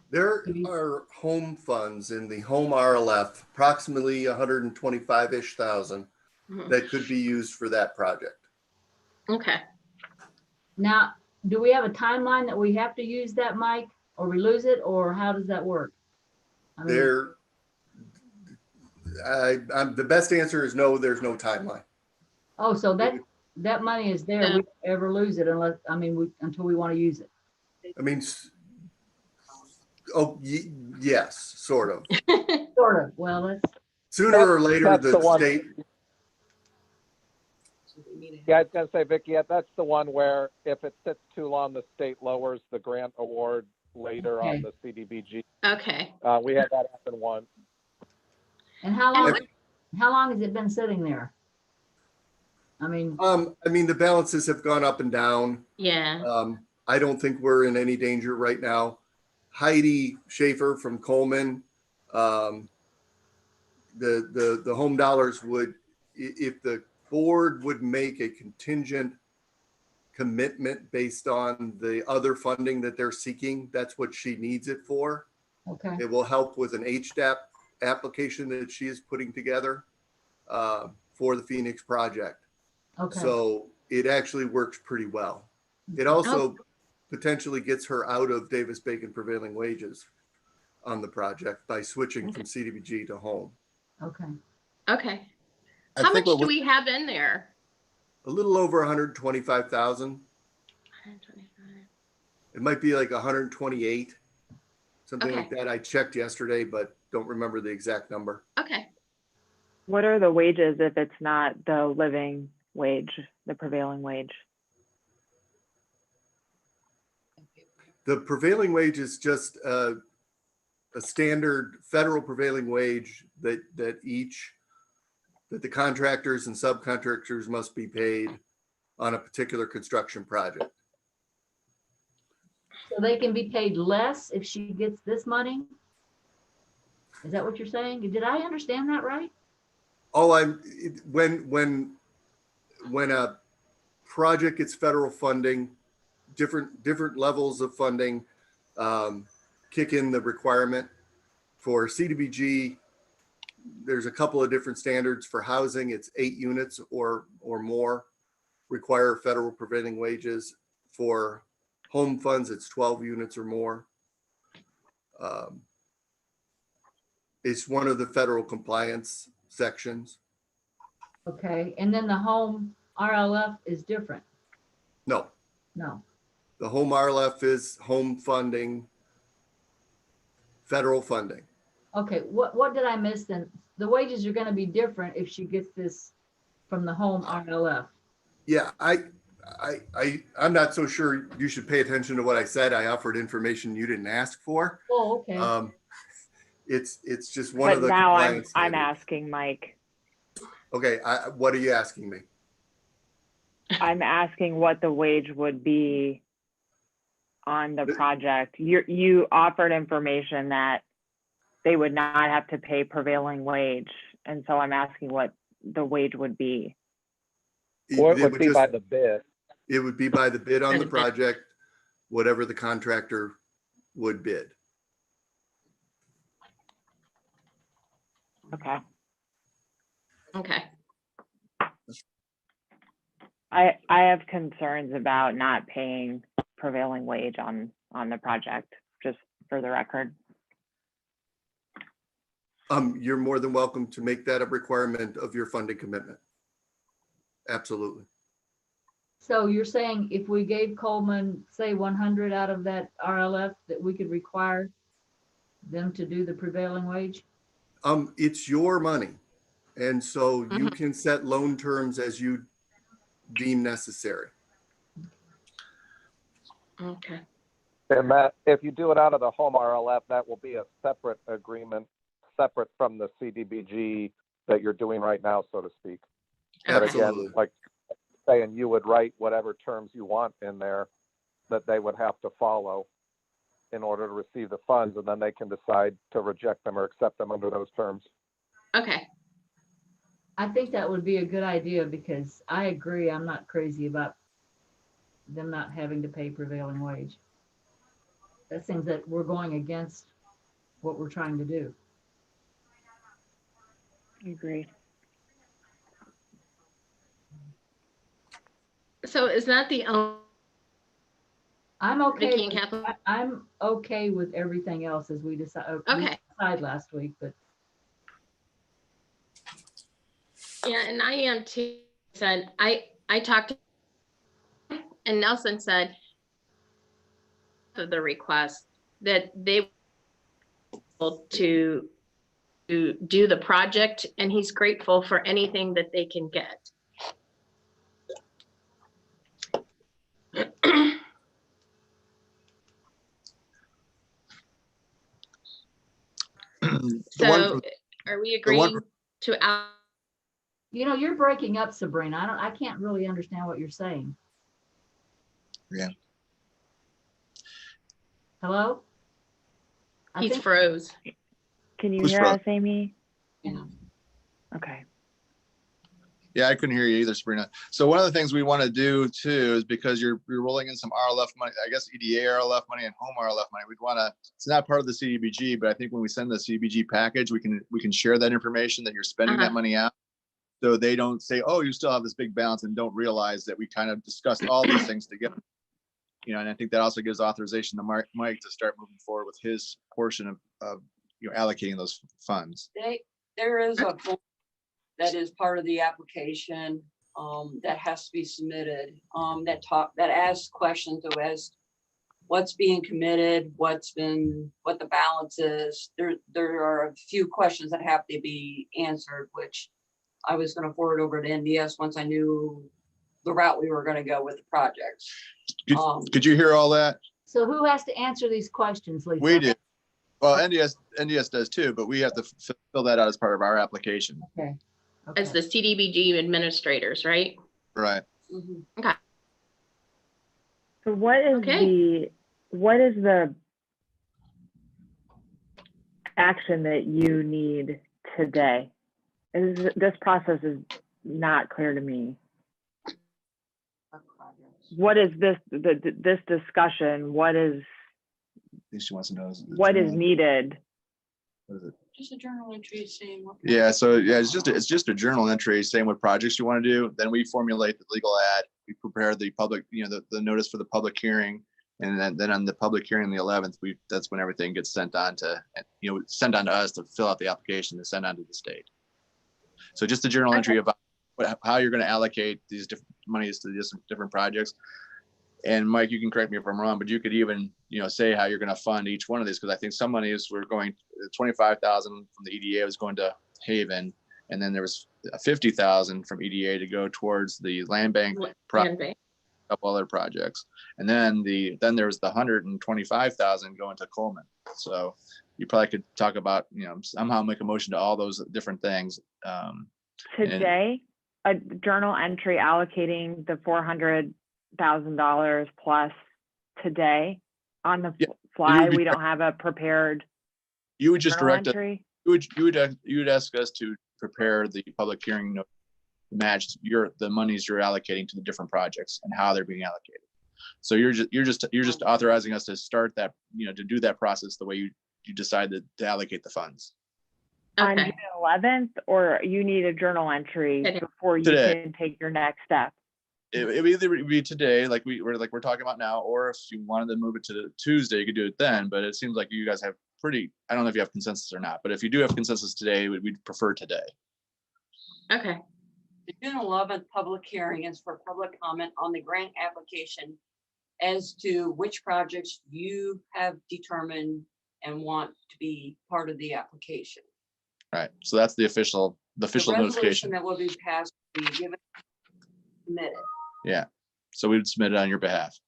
There are home funds in the home RLF, approximately 125-ish thousand that could be used for that project. Okay. Now, do we have a timeline that we have to use that, Mike, or we lose it, or how does that work? I mean, The best answer is no, there's no timeline. oh, so that money is there. We don't ever lose it unless, I mean, until we want to use it. I mean, yes, sort of. Sort of. Well, that's Sooner or later, that's the the one. state. Yeah, I was gonna say, Vicki, that's the one where if it sits too long, the state lowers the grant award later on the CDBG. Okay. We had that happen once. And how long has it been sitting there? I mean, the balances have gone up and down. Yeah. I don't think we're in any danger right now. Heidi Schaefer from Coleman, the home dollars would, if the board would make a contingent commitment based on the other funding that they're seeking, that's what she needs it for. okay. It will help with an HDAP application that she is putting together for the Phoenix project. Okay. So it actually works pretty well. It also potentially gets her out of Davis-Bacon prevailing wages on the project by switching from CDBG to home. Okay. Okay. I How think much what do we have in there? A little over 125,000. 125. It might be like 128, something like Okay. that. I checked yesterday, but don't remember the exact number. Okay. What are the wages if it's not the living wage, the prevailing wage? The prevailing wage is just a standard federal prevailing wage that the contractors and subcontractors must be paid on a particular construction project. So they can be paid less if she gets this money? Is that what you're saying? Did I understand that right? Oh, when a project gets federal funding, different levels of funding kick in the requirement. For CDBG, there's a couple of different standards. For housing, it's 8 units or more require federal prevailing wages. For home funds, it's 12 units or more. It's one of the federal compliance sections. Okay. And then the home RLF is different? No, No. the home RLF is home funding, federal funding. Okay. What did I miss then? The wages are going to be different if she gets this from the home RLF. Yeah, I'm not so sure you should pay attention to what I said. I offered information you didn't ask for. Oh, okay. It's just one of But the now compliance I'm standards. asking Mike. Okay, what are you asking me? I'm asking what the wage would be on the project. You offered information that they would not have to pay prevailing wage. And so I'm asking what the wage would be. Or it would be by the bid. It would be by the bid on By the the bid. project, whatever the contractor would bid. Okay. Okay. I have concerns about not paying prevailing wage on on the project, just for the record. You're more than welcome to make that a requirement of your funding commitment. Absolutely. So you're saying if we gave Coleman, say 100 out of that RLF, that we could require them to do the prevailing wage? It's your money. And so you can set loan terms as you deem necessary. Okay. And that, if you do it out of the home RLF, that will be a separate agreement, separate from the CDBG that you're doing right now, so to speak. But Absolutely. again, like saying, you would write whatever terms you want in there that they would have to follow in order to receive the funds, and then they can decide to reject them or accept them under those terms. Okay. I think that would be a good idea because I agree. I'm not crazy about them not having to pay prevailing wage. That seems that we're going against what we're trying to do. Agreed. So is that the only? I'm okay. Vicky and Kathleen? I'm okay with everything else as we decided last week, but Yeah, and I am too. Said I talked to, and Nelson said the request that they to do the project, and he's grateful for anything that they can get. So are we agreeing to out? you know, you're breaking up, Sabrina. I can't really understand what you're saying. Yeah. Hello? He's froze. Can you Who's hear froze? us, Amy? Yeah. Okay. Yeah, I couldn't hear you either, Sabrina. So one of the things we want to do too is because you're rolling in some RLF money, I guess EDA RLF money and home RLF money. We'd want to. It's not part of the CDBG, but I think when we send the CDBG package, we can share that information that you're spending that money out, so they don't say, "Oh, you still have this big balance," and don't realize that we kind of discussed all these things together. You know, and I think that also gives authorization to Mike to start moving forward with his portion of allocating those funds. There is a form that is part of the application that has to be submitted that asks questions as what's being committed, what the balance is. There are a few questions that have to be answered, which I was going to forward over to NDS once I knew the route we were going to go with the project. Could you hear all that? So who has to answer these questions, Lisa? We do. Well, NDS does too, but we have to fill that out as part of our application. Okay. As the CDBG administrators, right? Right. Okay. So what is the action that you need today? This process is not clear to me. What is this discussion? What is She wants to know what is needed? What is it? Just a journal entry saying what. Yeah, so yeah, it's just a journal entry saying what projects you want to do. Then we formulate the legal ad. We prepare the public, the notice for the public hearing, and then on the public hearing, the 11th, that's when everything gets sent on to us to fill out the application to send on to the state. So just a journal entry about how you're going to allocate these different monies to these different projects. And Mike, you can correct me if I'm wrong, but you could even, say how you're going to fund each one of these, because I think some monies were going, 25,000 from the EDA was going to Haven, and then there was 50,000 from EDA to go towards the land bank, a couple other projects, and then there was the 125,000 going to Coleman. So you probably could talk about, somehow make a motion to all those different things. Today, a journal entry allocating the $400,000 plus today on the fly. We don't have a prepared. You would just direct us. Entry. You would ask us to prepare the public hearing note to match the monies you're allocating to the different projects and how they're being allocated. So you're just authorizing us to start that, to do that process the way you decided to allocate the funds. On June 11th, or you need a journal entry before you can take your next step? it would either be today, like we're talking about now, or if you wanted to move it to Tuesday, you could do it then. But it seems like you guys have I don't know if you have consensus or not, but if you do have consensus today, we'd prefer today. Okay. The June 11th public hearing is for public comment on the grant application as to which projects you have determined and want to be part of the application. Right. So that's the official The notification. resolution that will be passed will be given, submitted. Yeah. So we would submit it on your behalf.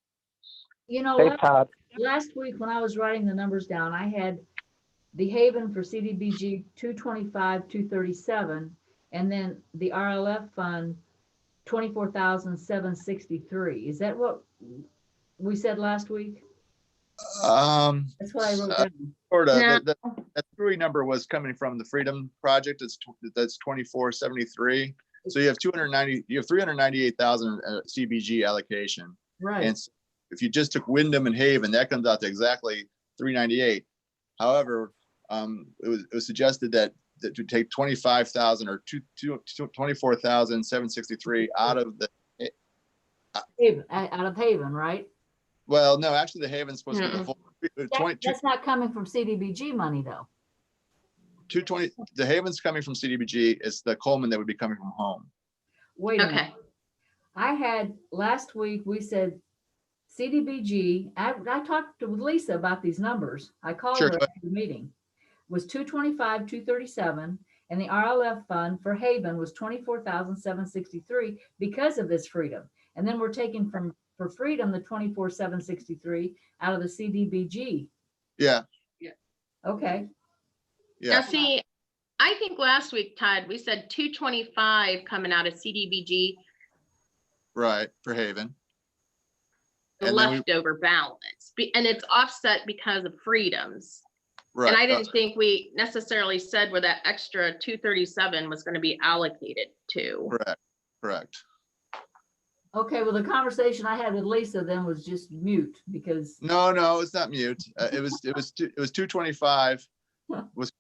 You know, Hey, Todd. last week when I was writing the numbers down, I had the Haven for CDBG 225, 237, and then the RLF fund 24,763. Is that what we said last week? That's what I wrote down. That three number was coming from the Freedom Project. That's 2473. So you have 398,000 CBG allocation. Right. And if you just took Wyndham and Haven, that comes out to exactly 398. However, it was suggested that to take 25,000 or 24,763 out of the Haven, out of Haven, right? well, no, actually the Haven's supposed to be the full That's not coming from CDBG money though. 220. The Haven's coming from CDBG. It's the Coleman that would be coming from home. Wait a minute. I had last week, we said CDBG, I talked with Lisa about these numbers. I called her after the meeting. Was 225, 237, and the RLF fund for Haven was 24,763 because of this Freedom. And then we're taking for Freedom the 24,763 out of the CDBG. Yeah. Okay. Now see, I think last week, Todd, we said 225 coming out of CDBG. Right, for Haven. The leftover balance. And it's offset because of Freedoms. Right. And I didn't think we necessarily said where that extra 237 was going to be allocated to. Correct. Okay, well, the conversation I had with Lisa then was just mute because. No, it's not mute. It was 225 was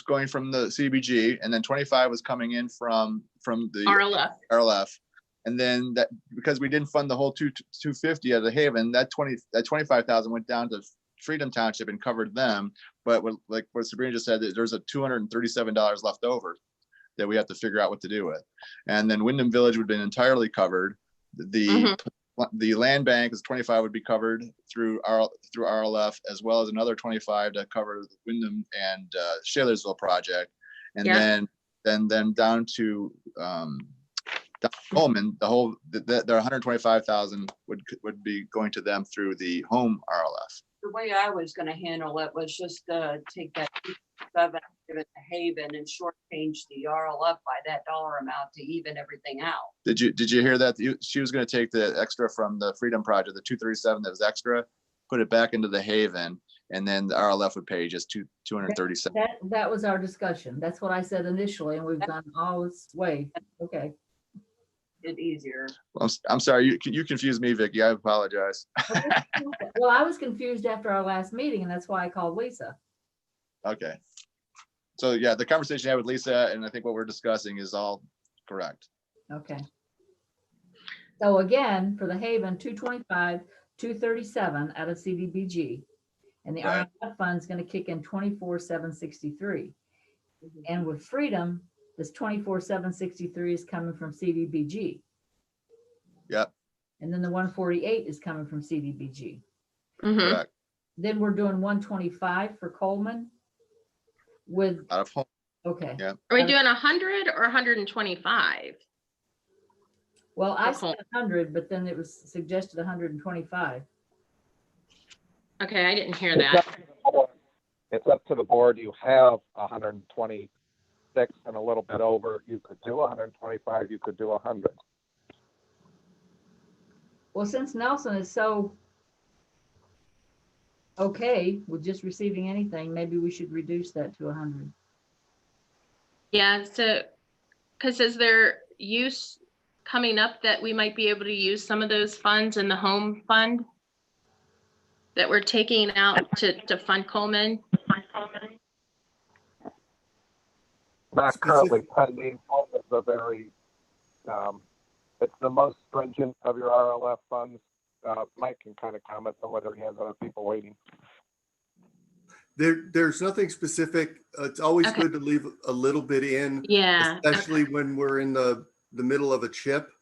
going from the CBG, and then 25 was coming in from the RLF. And then that, because we didn't fund the whole 250 of the Haven, that 25,000 went down to Freedom Township and covered them. But like what Sabrina just said, there's a $237 left over that we have to figure out what to do with. And then Wyndham Village would have been entirely covered. The land bank is 25 would be covered through RLF, as well as another 25 to cover the Wyndham and Shalersville project. And then down to Coleman, their 125,000 would be going to them through the home RLF. The way I was going to handle it was just take that 7, give it to Haven, and shortchange the RLF by that dollar amount to even everything out. Did you hear that? She was going to take the extra from the Freedom Project, the 237 that was extra, put it back into the Haven, and then the RLF would pay just 237. That was our discussion. That's what I said initially, and we've gone all this way. Okay. It easier. Well, I'm sorry, you confused me, Vicky. I apologize. Well, I was confused after our last meeting, and that's why I called Lisa. Okay. So yeah, the conversation I had with Lisa, and I think what we're discussing is all correct. Okay. So again, for the Haven, 225, 237 out of CDBG, and the RLF fund is going to kick in 24,763. And with Freedom, this 24,763 is coming from CDBG. Yep. And then the 148 is coming from CDBG. Correct. Then we're doing 125 for Coleman with out of home. Okay. Yeah. Are we doing 100 or 125? Well, I said 100, but then it was suggested 125. Okay, I didn't hear that. It's up to the board. You have 126 and a little bit over. You could do 125. You could do 100. Well, since Nelson is so okay with just receiving anything, maybe we should reduce that to 100. Yeah, so because is there use coming up that we might be able to use some of those funds in the home fund that we're taking out to fund Coleman? Not currently pending. Home is a very it's the most stringent of your RLF funds. Mike can kind of comment on whether he has other people waiting. There's nothing specific. It's always Okay. good to leave a little bit in, Yeah. especially when we're in the middle of a chip,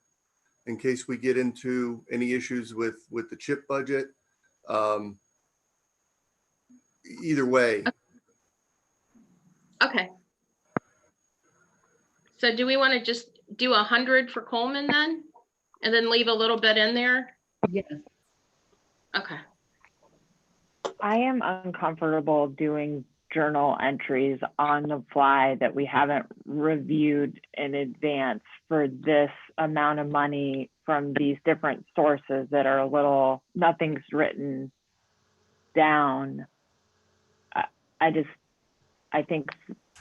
in case we get into any issues with the chip budget. Either way. Okay. So do we want to just do 100 for Coleman then? And then leave a little bit in there? Yes. Okay. I am uncomfortable doing journal entries on the fly that we haven't reviewed in advance for this amount of money from these different sources that are a little, nothing's written down. I think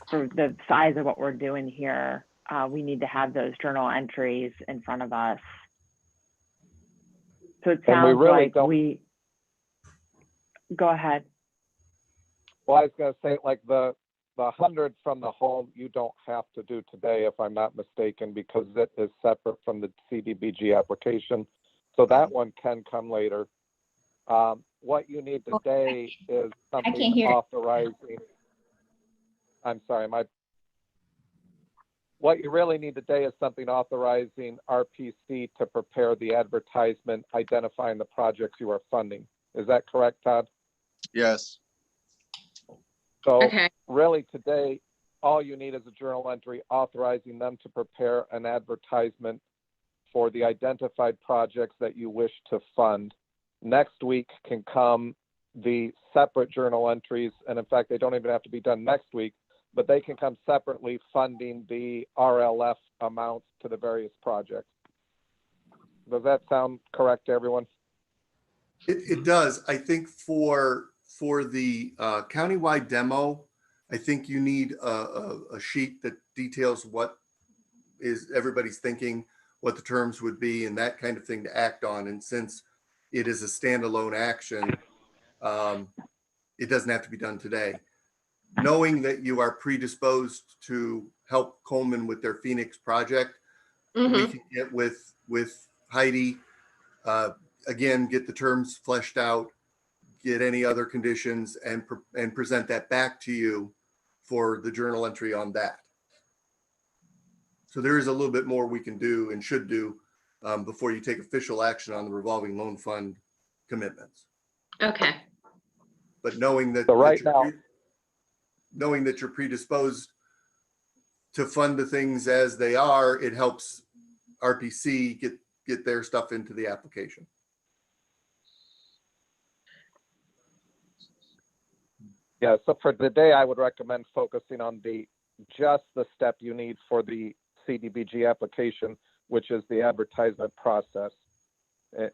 for the size of what we're doing here, we need to have those journal entries in front of us. So it sounds like go ahead. Well, I was going to say, like the 100 from the home, you don't have to do today, if I'm not mistaken, because it is separate from the CDBG application. So that one can come later. What you need today is something authorizing. I'm sorry, what you really need today is something authorizing RPC to prepare the advertisement, identifying the projects you are funding. Is that correct, Todd? Yes. So really today, all you need is a journal entry authorizing them to prepare an advertisement for the identified projects that you wish to fund. Next week can come the separate journal entries, and in fact, they don't even have to be done next week, but they can come separately funding the RLF amounts to the various projects. Does that sound correct to everyone? It does. I think for the countywide demo, I think you need a sheet that details what is everybody's thinking, what the terms would be, and that kind of thing to act on. And since it is a standalone action, it doesn't have to be done today. Knowing that you are predisposed to help Coleman with their Phoenix project, we can get with Heidi, again, get the terms fleshed out, get any other conditions, and present that back to you for the journal entry on that. So there is a little bit more we can do and should do before you take official action on the revolving loan fund commitments. Okay. But knowing that, knowing that you're predisposed to fund the things as they are, it helps RPC get their stuff into the application. Yeah, so for today, I would recommend focusing on just the step you need for the CDBG application, which is the advertisement process.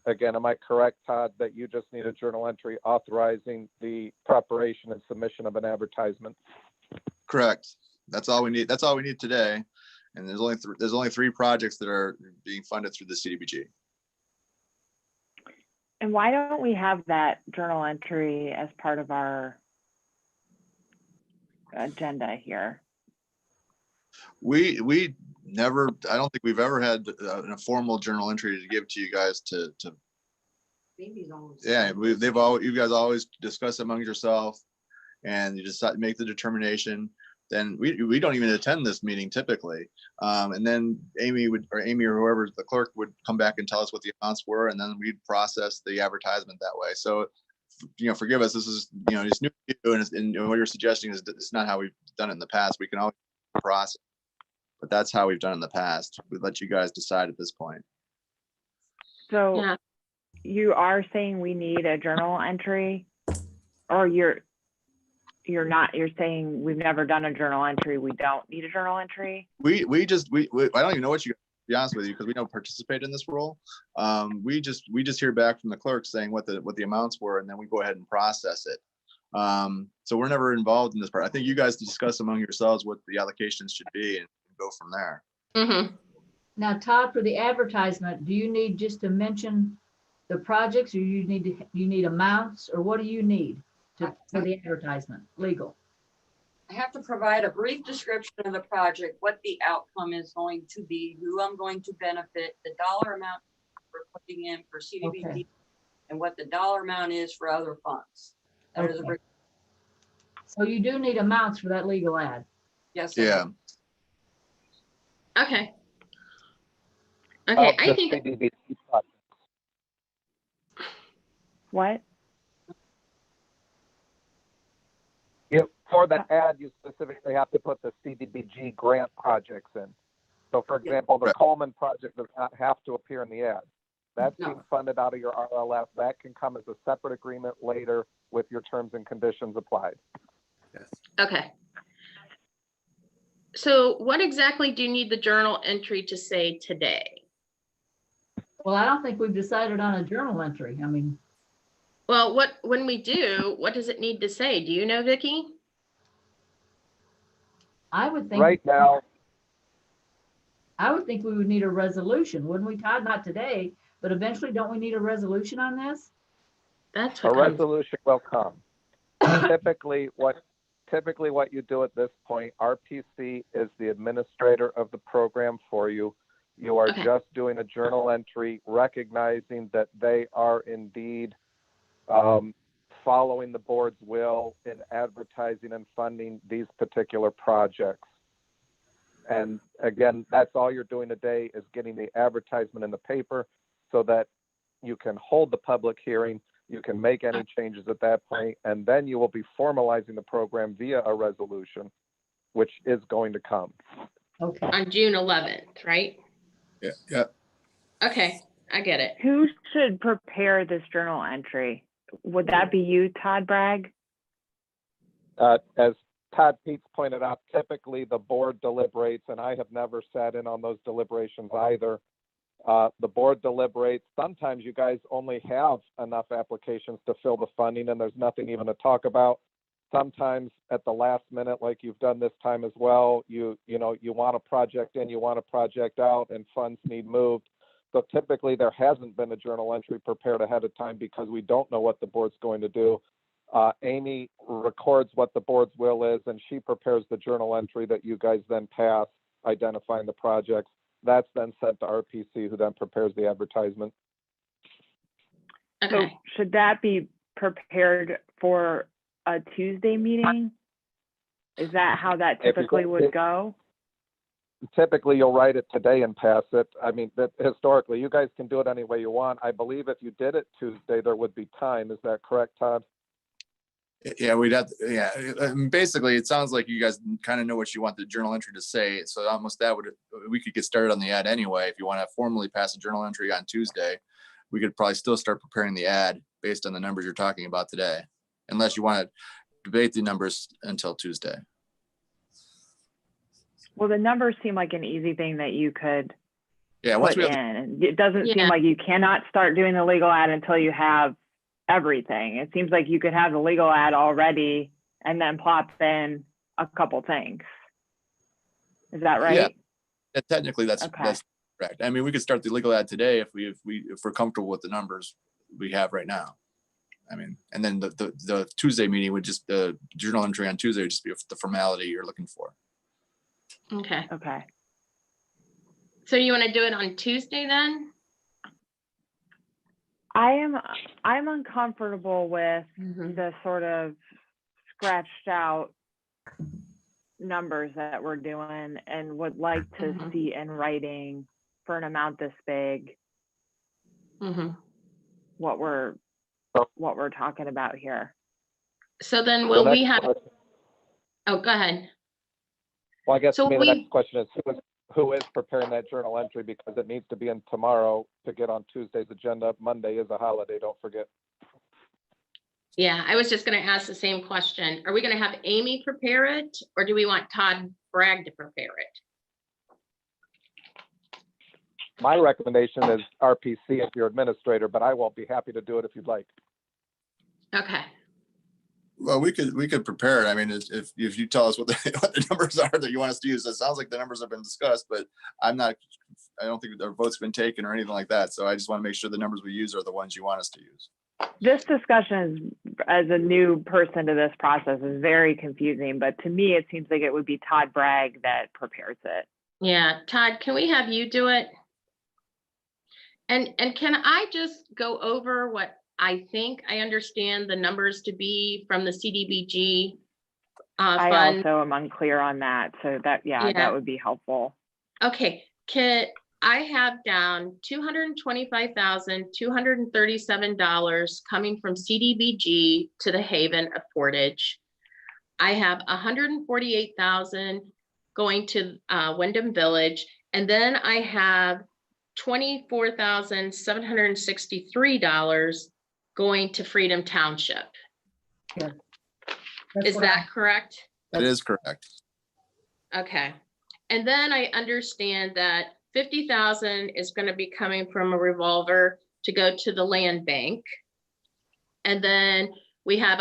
Again, am I correct, Todd, that you just need a journal entry authorizing the preparation and submission of an advertisement? Correct. That's all we need. That's all we need today. And there's only 3 projects that are being funded through the CDBG. And why don't we have that journal entry as part of our agenda here? We never, I don't think we've ever had a formal journal entry to give to you guys to yeah, you guys always discuss among yourself and you just make the determination. Then we don't even attend this meeting typically. And then Amy or whoever the clerk would come back and tell us what the amounts were, and then we'd process the advertisement that way. So, forgive us, this is, it's new to you, and what you're suggesting is it's not how we've done it in the past. We can always process, but that's how we've done it in the past. We let you guys decide at this point. So you are saying we need a journal entry, or you're saying we've never done a journal entry, we don't need a journal entry? We I don't even know what you, to be honest with you, because we don't participate in this role. We just hear back from the clerk saying what the amounts were, and then we go ahead and process it. So we're never involved in this part. I think you guys discuss among yourselves what the allocations should be and go from there. Now, Todd, for the advertisement, do you need just to mention the projects, or you need amounts, or what do you need for the advertisement? Legal. I have to provide a brief description of the project, what the outcome is going to be, who I'm going to benefit, the dollar amount we're putting in for CDBG, Okay. and what the dollar amount is for other funds. That is a Okay. brief. So you do need amounts for that legal ad. Yes. Yeah. Okay. Okay, Of I the think, CDBG project. What? For the ad, you specifically have to put the CDBG grant projects in. So for example, the Right. Coleman project does not have to appear in the ad. That's No. being funded out of your RLF. That can come as a separate agreement later with your terms and conditions applied. Yes. okay. So what exactly do you need the journal entry to say today? Well, I don't think we've decided on a journal entry. I mean, Well, when we do, what does it need to say? Do you know, Vicky? I would think. Right now, I would think we would need a resolution, wouldn't we, Todd? Not today, but eventually, don't we need a resolution on this? That's a what comes. resolution will come. Typically what you do at this point, RPC is the administrator of the program for you. You are Okay. just doing a journal entry recognizing that they are indeed following the board's will in advertising and funding these particular projects. And again, that's all you're doing today is getting the advertisement in the paper so that you can hold the public hearing, you can make any changes at that point, and then you will be formalizing the program via a resolution, which is going to come. Okay. On June 11th, right? Yeah. Yeah. Okay, I get it. Who should prepare this journal entry? Would that be you, Todd Bragg? As Todd Peets pointed out, typically the board deliberates, and I have never sat in on those deliberations either. The board deliberates. Sometimes you guys only have enough applications to fill the funding and there's nothing even to talk about. Sometimes at the last minute, like you've done this time as well, you want a project in, you want a project out, and funds need moved. So typically there hasn't been a journal entry prepared ahead of time because we don't know what the board's going to do. Amy records what the board's will is, and she prepares the journal entry that you guys then pass, identifying the projects. That's then sent to RPC, who then prepares the advertisement. So Okay. should that be prepared for a Tuesday meeting? Is that how that typically would go? Typically, you'll write it today and pass it. I mean, historically, you guys can do it any way you want. I believe if you did it Tuesday, there would be time. Is that correct, Todd? Yeah, we'd have, basically, it sounds like you guys kind of know what you want the journal entry to say. So almost we could get started on the ad anyway. If you want to formally pass a journal entry on Tuesday, we could probably still start preparing the ad based on the numbers you're talking about today, unless you want to debate the numbers until Tuesday. Well, the numbers seem like an easy thing that you could once put we in. have It doesn't Yeah. seem like you cannot start doing the legal ad until you have everything. It seems like you could have the legal ad already and then plop in a couple things. Is that right? Yeah, technically that's Okay. correct. I mean, we could start the legal ad today if we're comfortable with the numbers we have right now. I mean, and then the Tuesday meeting would just, the journal entry on Tuesday would just be the formality you're looking for. Okay. Okay. So you want to do it on Tuesday then? I'm uncomfortable with Mhm. the sort of scratched out numbers that we're doing and would like to Mhm. see in writing for an amount this big Mhm. what we're talking about here. So then The will we next have, question- oh, go ahead. Well, I guess So to me, the we- next question is who is preparing that journal entry, because it needs to be in tomorrow to get on Tuesday's agenda. Monday is a holiday, don't forget. Yeah, I was just going to ask the same question. Are we going to have Amy prepare it, or do we want Todd Bragg to prepare it? My recommendation is RPC as your administrator, but I won't be happy to do it if you'd like. Okay. Well, we could prepare it. I mean, if you tell us what the numbers are that you want us to use, it sounds like the numbers have been discussed, but I don't think our vote's been taken or anything like that. So I just want to make sure the numbers we use are the ones you want us to use. This discussion is, as a new person to this process, is very confusing, but to me, it seems like it would be Todd Bragg that prepares it. Yeah, Todd, can we have you do it? And can I just go over what I think I understand the numbers to be from the CDBG I fund? also am unclear on that, so that, yeah, that would be helpful. Okay, I have down $225,237 coming from CDBG to the Haven of Portage. I have 148,000 going to Wyndham Village, and then I have $24,763 going to Freedom Township. Yeah. Is that correct? That is correct. Okay. And then I understand that 50,000 is going to be coming from a revolver to go to the land bank. And then we have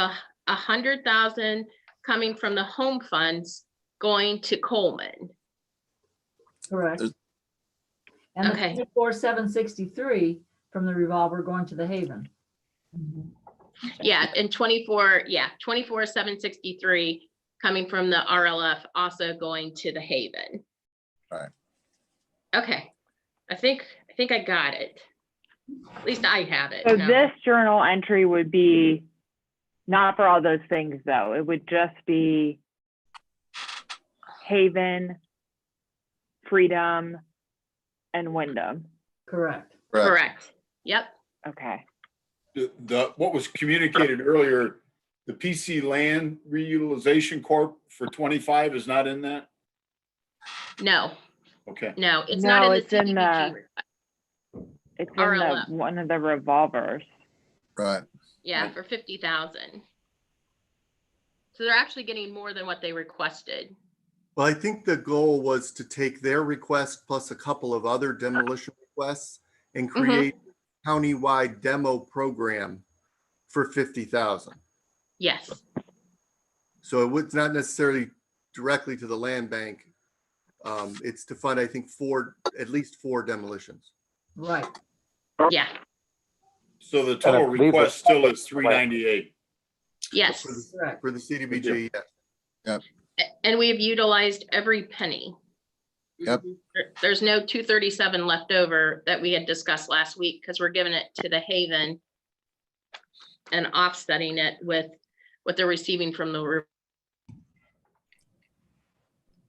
100,000 coming from the home funds going to Coleman. Correct. And the Okay. 24,763 from the revolver going to the Haven. Yeah, and 24,763 coming from the RLF also going to the Haven. Right. Okay. I think I got it. At least I have it. So No. this journal entry would be not for all those things, though. It would just be Haven, Freedom, and Wyndham. Correct. Correct. Yep. Okay. What was communicated earlier, the PC Land Reutilization Corp for 25 is not in that? No, Okay. no, it's No, not in the it's in CDBG. It's in RLF. one of the revolvers. Right. Yeah, for 50,000. So they're actually getting more than what they requested. Well, I think the goal was to take their request plus a couple of other demolition requests and create a countywide demo program for 50,000. Yes. So it was not necessarily directly to the land bank. It's to fund, I think, at least four demolitions. Right. Yeah. So the total request still is 398. Yes. For the CDBG, yes. Yep. And we have utilized every penny. Yep. There's no 237 left over that we had discussed last week because we're giving it to the Haven and offsetting it with what they're receiving from the.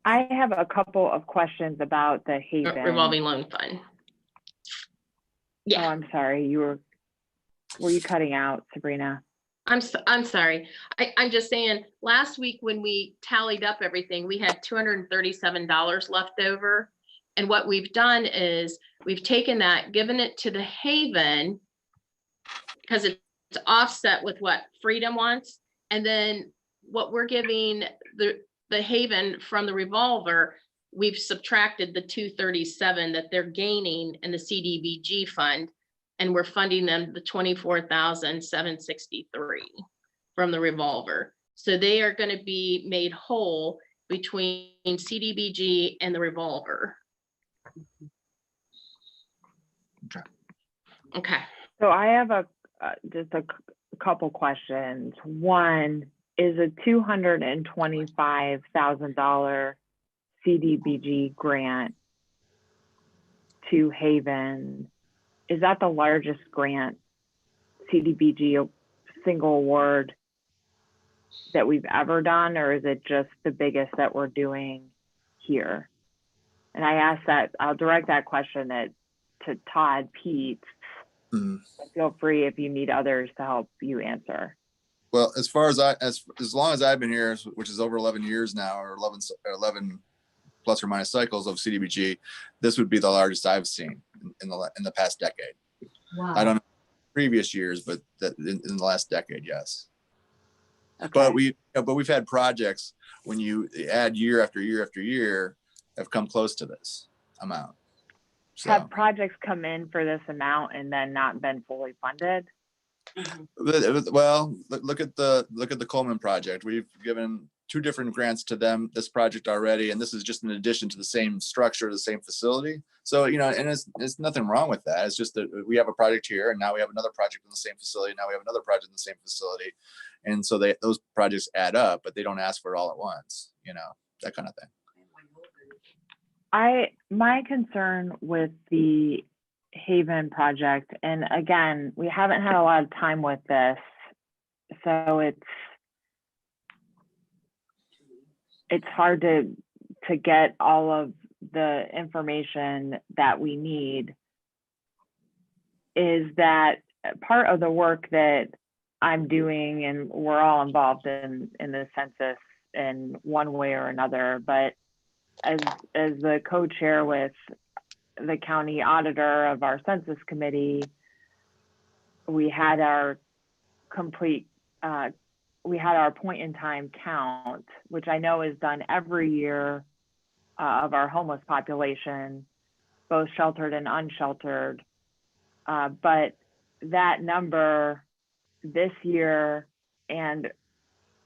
I have a couple of questions about the Haven revolving loan fund. Yeah. Oh, I'm sorry. Were you cutting out, Sabrina? I'm sorry. I'm just saying, last week when we tallied up everything, we had $237 left over. And what we've done is we've taken that, given it to the Haven because it's offset with what Freedom wants. And then what we're giving the Haven from the revolver, we've subtracted the 237 that they're gaining in the CDBG fund. And we're funding them the 24,763 from the revolver. So they are going to be made whole between CDBG and the revolver. Okay. So I have just a couple questions. One, is a $225,000 CDBG grant to Haven, is that the largest grant CDBG single award that we've ever done, or is it just the biggest that we're doing here? And I ask that, I'll direct that question to Todd, Pete. Feel free if you need others to help you answer. Well, as far as as long as I've been here, which is over 11 years now, or 11 plus or minus cycles of CDBG, this would be the largest I've seen in the past decade. Wow. I don't know previous years, but in the last decade, yes. Okay. But we've had projects when you add year after year after year have come close to this amount. So, have projects come in for this amount and then not been fully funded? well, look at the Coleman project. We've given two different grants to them, this project already, and this is just in addition to the same structure, the same facility. So, you know, and it's nothing wrong with that. It's just that we have a project here and now we have another project in the same facility. Now we have another project in the same facility. And so those projects add up, but they don't ask for it all at once, you know, that kind of thing. My concern with the Haven project, and again, we haven't had a lot of time with this, so it's hard to get all of the information that we need, is that part of the work that I'm doing, and we're all involved in the census in one way or another, but as the co-chair with the county auditor of our census committee, we had our point in time count, which I know is done every year, of our homeless population, both sheltered and unsheltered. But that number this year and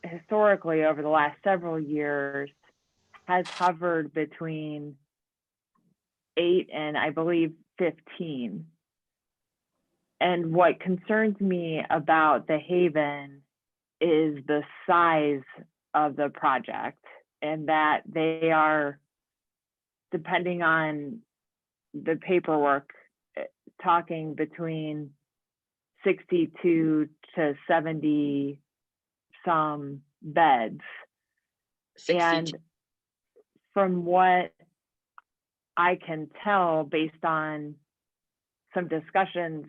historically over the last several years has hovered between 8 and I believe 15. And what concerns me about the Haven is the size of the project, and that they are, depending on the paperwork, talking between 62 to 70 some beds. 62. And from what I can tell, based on some discussions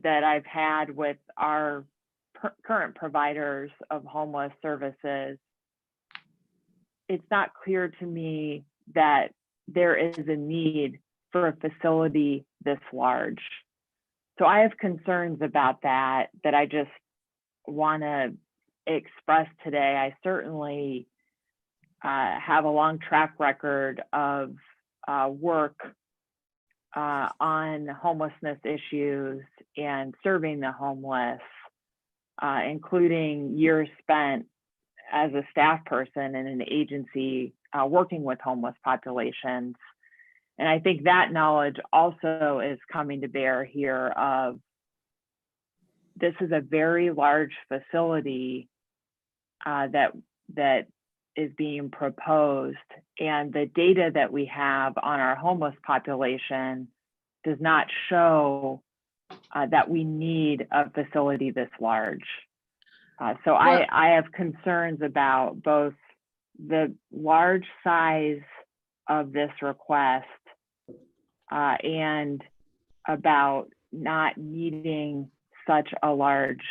that I've had with our current providers of homeless services, it's not clear to me that there is a need for a facility this large. So I have concerns about that I just want to express today. I certainly have a long track record of work on homelessness issues and serving the homeless, including years spent as a staff person in an agency working with homeless populations. And I think that knowledge also is coming to bear here of, this is a very large facility that is being proposed, and the data that we have on our homeless population does not show that we need a facility this large. So I have concerns about both the large size of this request and about not needing such a large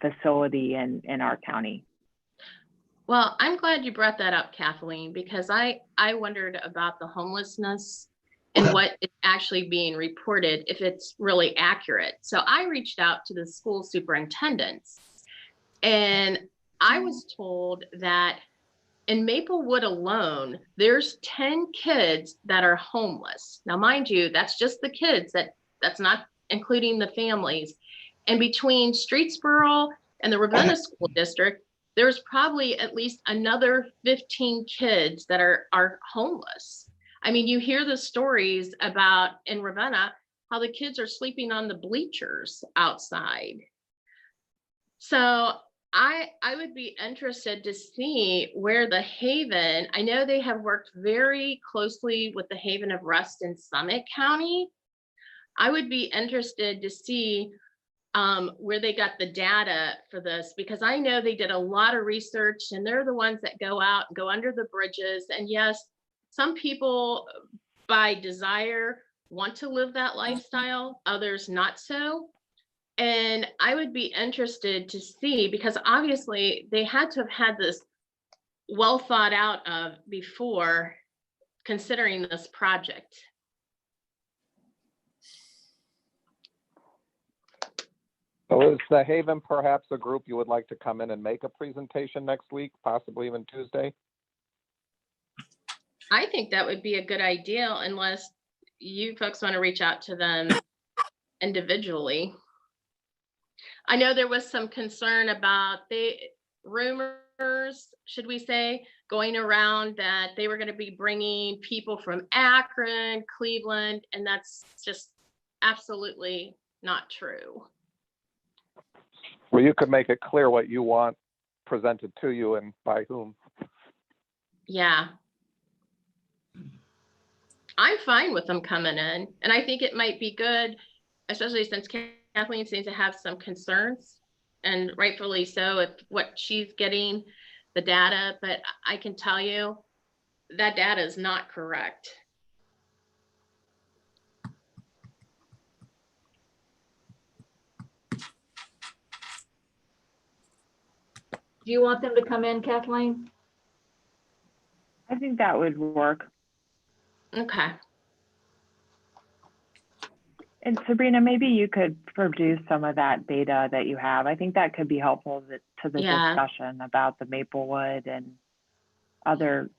facility in our county. Well, I'm glad you brought that up, Kathleen, because I wondered about the homelessness and what is actually being reported, if it's really accurate. So I reached out to the school superintendents, and I was told that in Maplewood alone, there's 10 kids that are homeless. Now, mind you, that's just the kids, that's not including the families. And between Streetsboro and the Ravenna School District, there's probably at least another 15 kids that are homeless. I mean, you hear the stories about in Ravenna, how the kids are sleeping on the bleachers outside. So I would be interested to see where the Haven, I know they have worked very closely with the Haven of Rust in Summit County. I would be interested to see where they got the data for this, because I know they did a lot of research, and they're the ones that go out and go under the bridges. And yes, some people by desire want to live that lifestyle, others not so. And I would be interested to see, because obviously they had to have had this well thought out of before considering this project. So is the Haven perhaps a group you would like to come in and make a presentation next week, possibly even Tuesday? I think that would be a good idea, unless you folks want to reach out to them individually. I know there was some concern about rumors should we say, going around that they were going to be bringing people from Akron, Cleveland, and that's just absolutely not true. Well, you could make it clear what you want presented to you and by whom. Yeah. I'm fine with them coming in, and I think it might be good, especially since Kathleen seems to have some concerns, and rightfully so, if what she's getting, the data, but I can tell you that data is not correct. Do you want them to come in, Kathleen? I think that would work. Okay. And Sabrina, maybe you could produce some of that data that you have. I think that could be helpful to the discussion about the Maplewood and other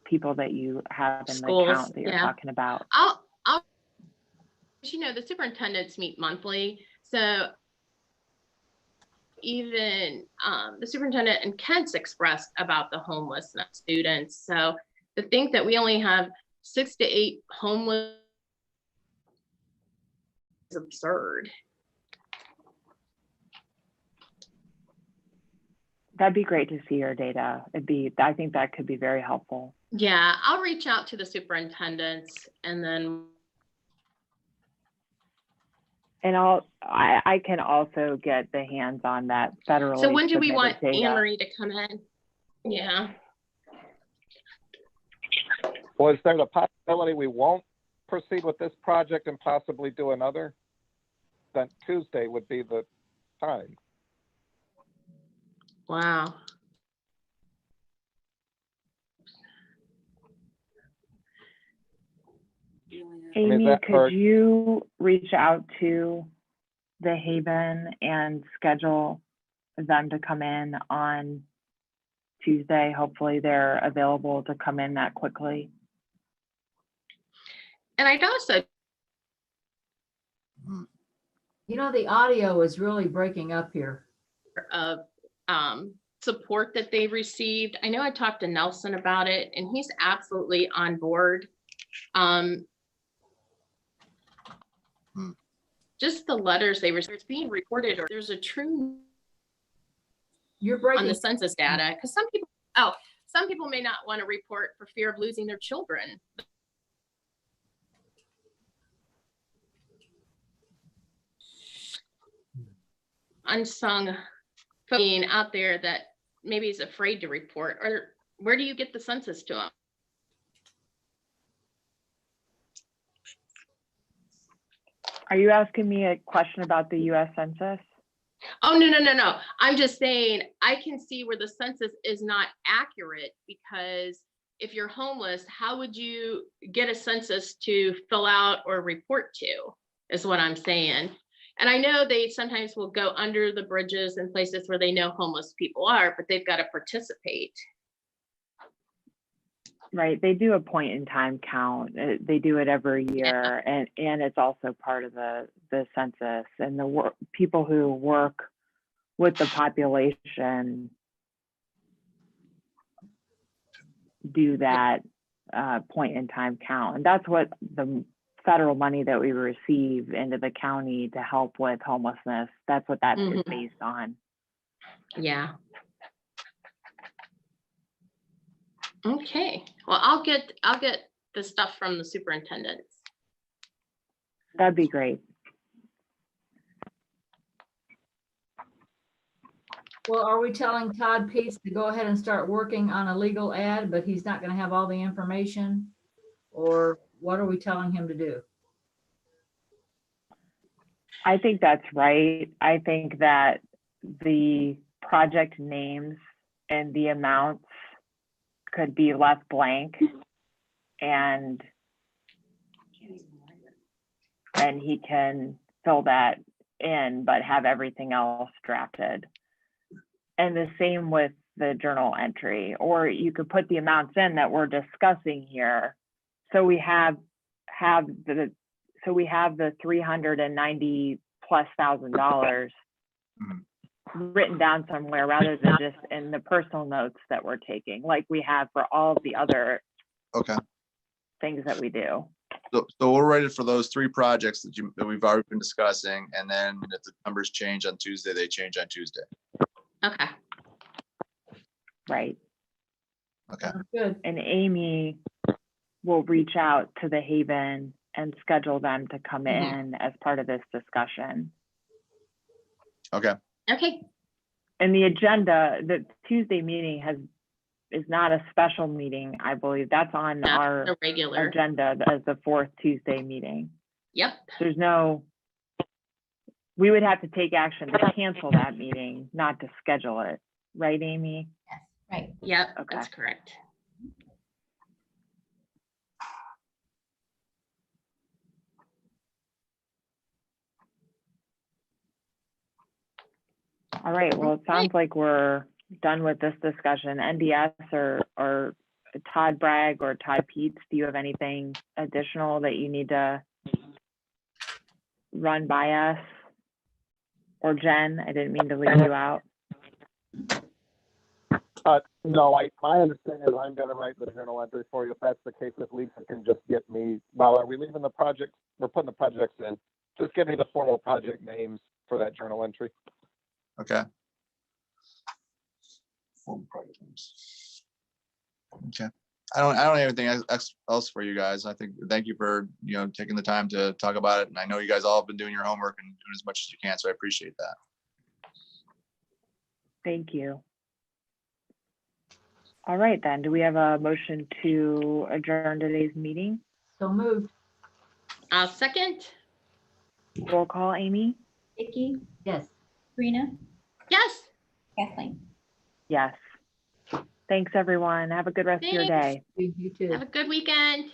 people that you have in Schools, the count that you're talking about. You know, the superintendents meet monthly, so even the superintendent and Kent's expressed about the homelessness students. So to think that we only have 6 to 8 homeless is absurd. That'd be great to see your data. I think that could be very helpful. Yeah, I'll reach out to the superintendents and then. And I can also get the hands on that federally. So when do we want data. Anne Marie to come in? Yeah. Well, is there a possibility we won't proceed with this project and possibly do another? Then Tuesday would be the time. Wow. Amy, could you reach out to the Haven and schedule them to come in on Tuesday? Hopefully they're available to come in that quickly. And I'd also, you know, the audio is really breaking up here. Of support that they received. I know I talked to Nelson about it, and he's absolutely on board. Just the letters they received, it's being recorded, or there's a true You're breaking on the census data, because some people may not want to report for fear of losing their children. Unsung being out there that maybe is afraid to report, or where do you get the census to them? Are you asking me a question about the US Census? Oh, no. I'm just saying I can see where the census is not accurate, because if you're homeless, how would you get a census to fill out or report to, is what I'm saying. And I know they sometimes will go under the bridges and places where they know homeless people are, but they've got to participate. Right, they do a point in time count. They do it every year, and it's also part of the census. And the people who work with the population do that point in time count, and that's what the federal money that we receive into the county to help with homelessness. That's what that is based on. Yeah. Okay, well, I'll get the stuff from the superintendents. That'd be great. Well, are we telling Todd Peets to go ahead and start working on a legal ad, but he's not going to have all the information? Or what are we telling him to do? I think that's right. I think that the project names and the amounts could be left blank, and he can fill that in, but have everything else drafted. And the same with the journal entry, or you could put the amounts in that we're discussing here. So we have the $390,000+ written down somewhere rather than just in the personal notes that we're taking, like we have for all of the other Okay. things that we do. So we're ready for those 3 projects that we've already been discussing. And then if the numbers change on Tuesday, they change on Tuesday. Okay. Right. Okay. Good. And Amy will reach out to the Haven and schedule them to come in as part of this discussion. Okay. Okay. And the agenda, the Tuesday meeting is not a special meeting, I believe. That's on our The regular. agenda as the 4th Tuesday meeting. Yep. There's no, we would have to take action to cancel that meeting, not to schedule it. Right, Amy? Yes, right. Yep, Okay. that's correct. All right, well, it sounds like we're done with this discussion. NDS or Todd Bragg or Todd Peets, do you have anything additional that you need to run by us? Or Jen, I didn't mean to leave you out. No, my understanding is I'm gonna write the journal entry for you. If that's the case, if Lisa can just get me, well, are we leaving the project? We're putting the projects in. Just give me the formal project names for that journal entry. Okay. Okay. I don't have anything else for you guys. I think, thank you for, taking the time to talk about it. And I know you guys all have been doing your homework and doing as much as you can, so I appreciate that. Thank you. All right, then, do we have a motion to adjourn today's meeting? So moved. I'll second. Roll call, Amy? Vicky, Yes. Sabrina, Yes. Kathleen. Yes. Thanks, everyone. Have a good rest of your Thanks. day. You too. Have a good weekend.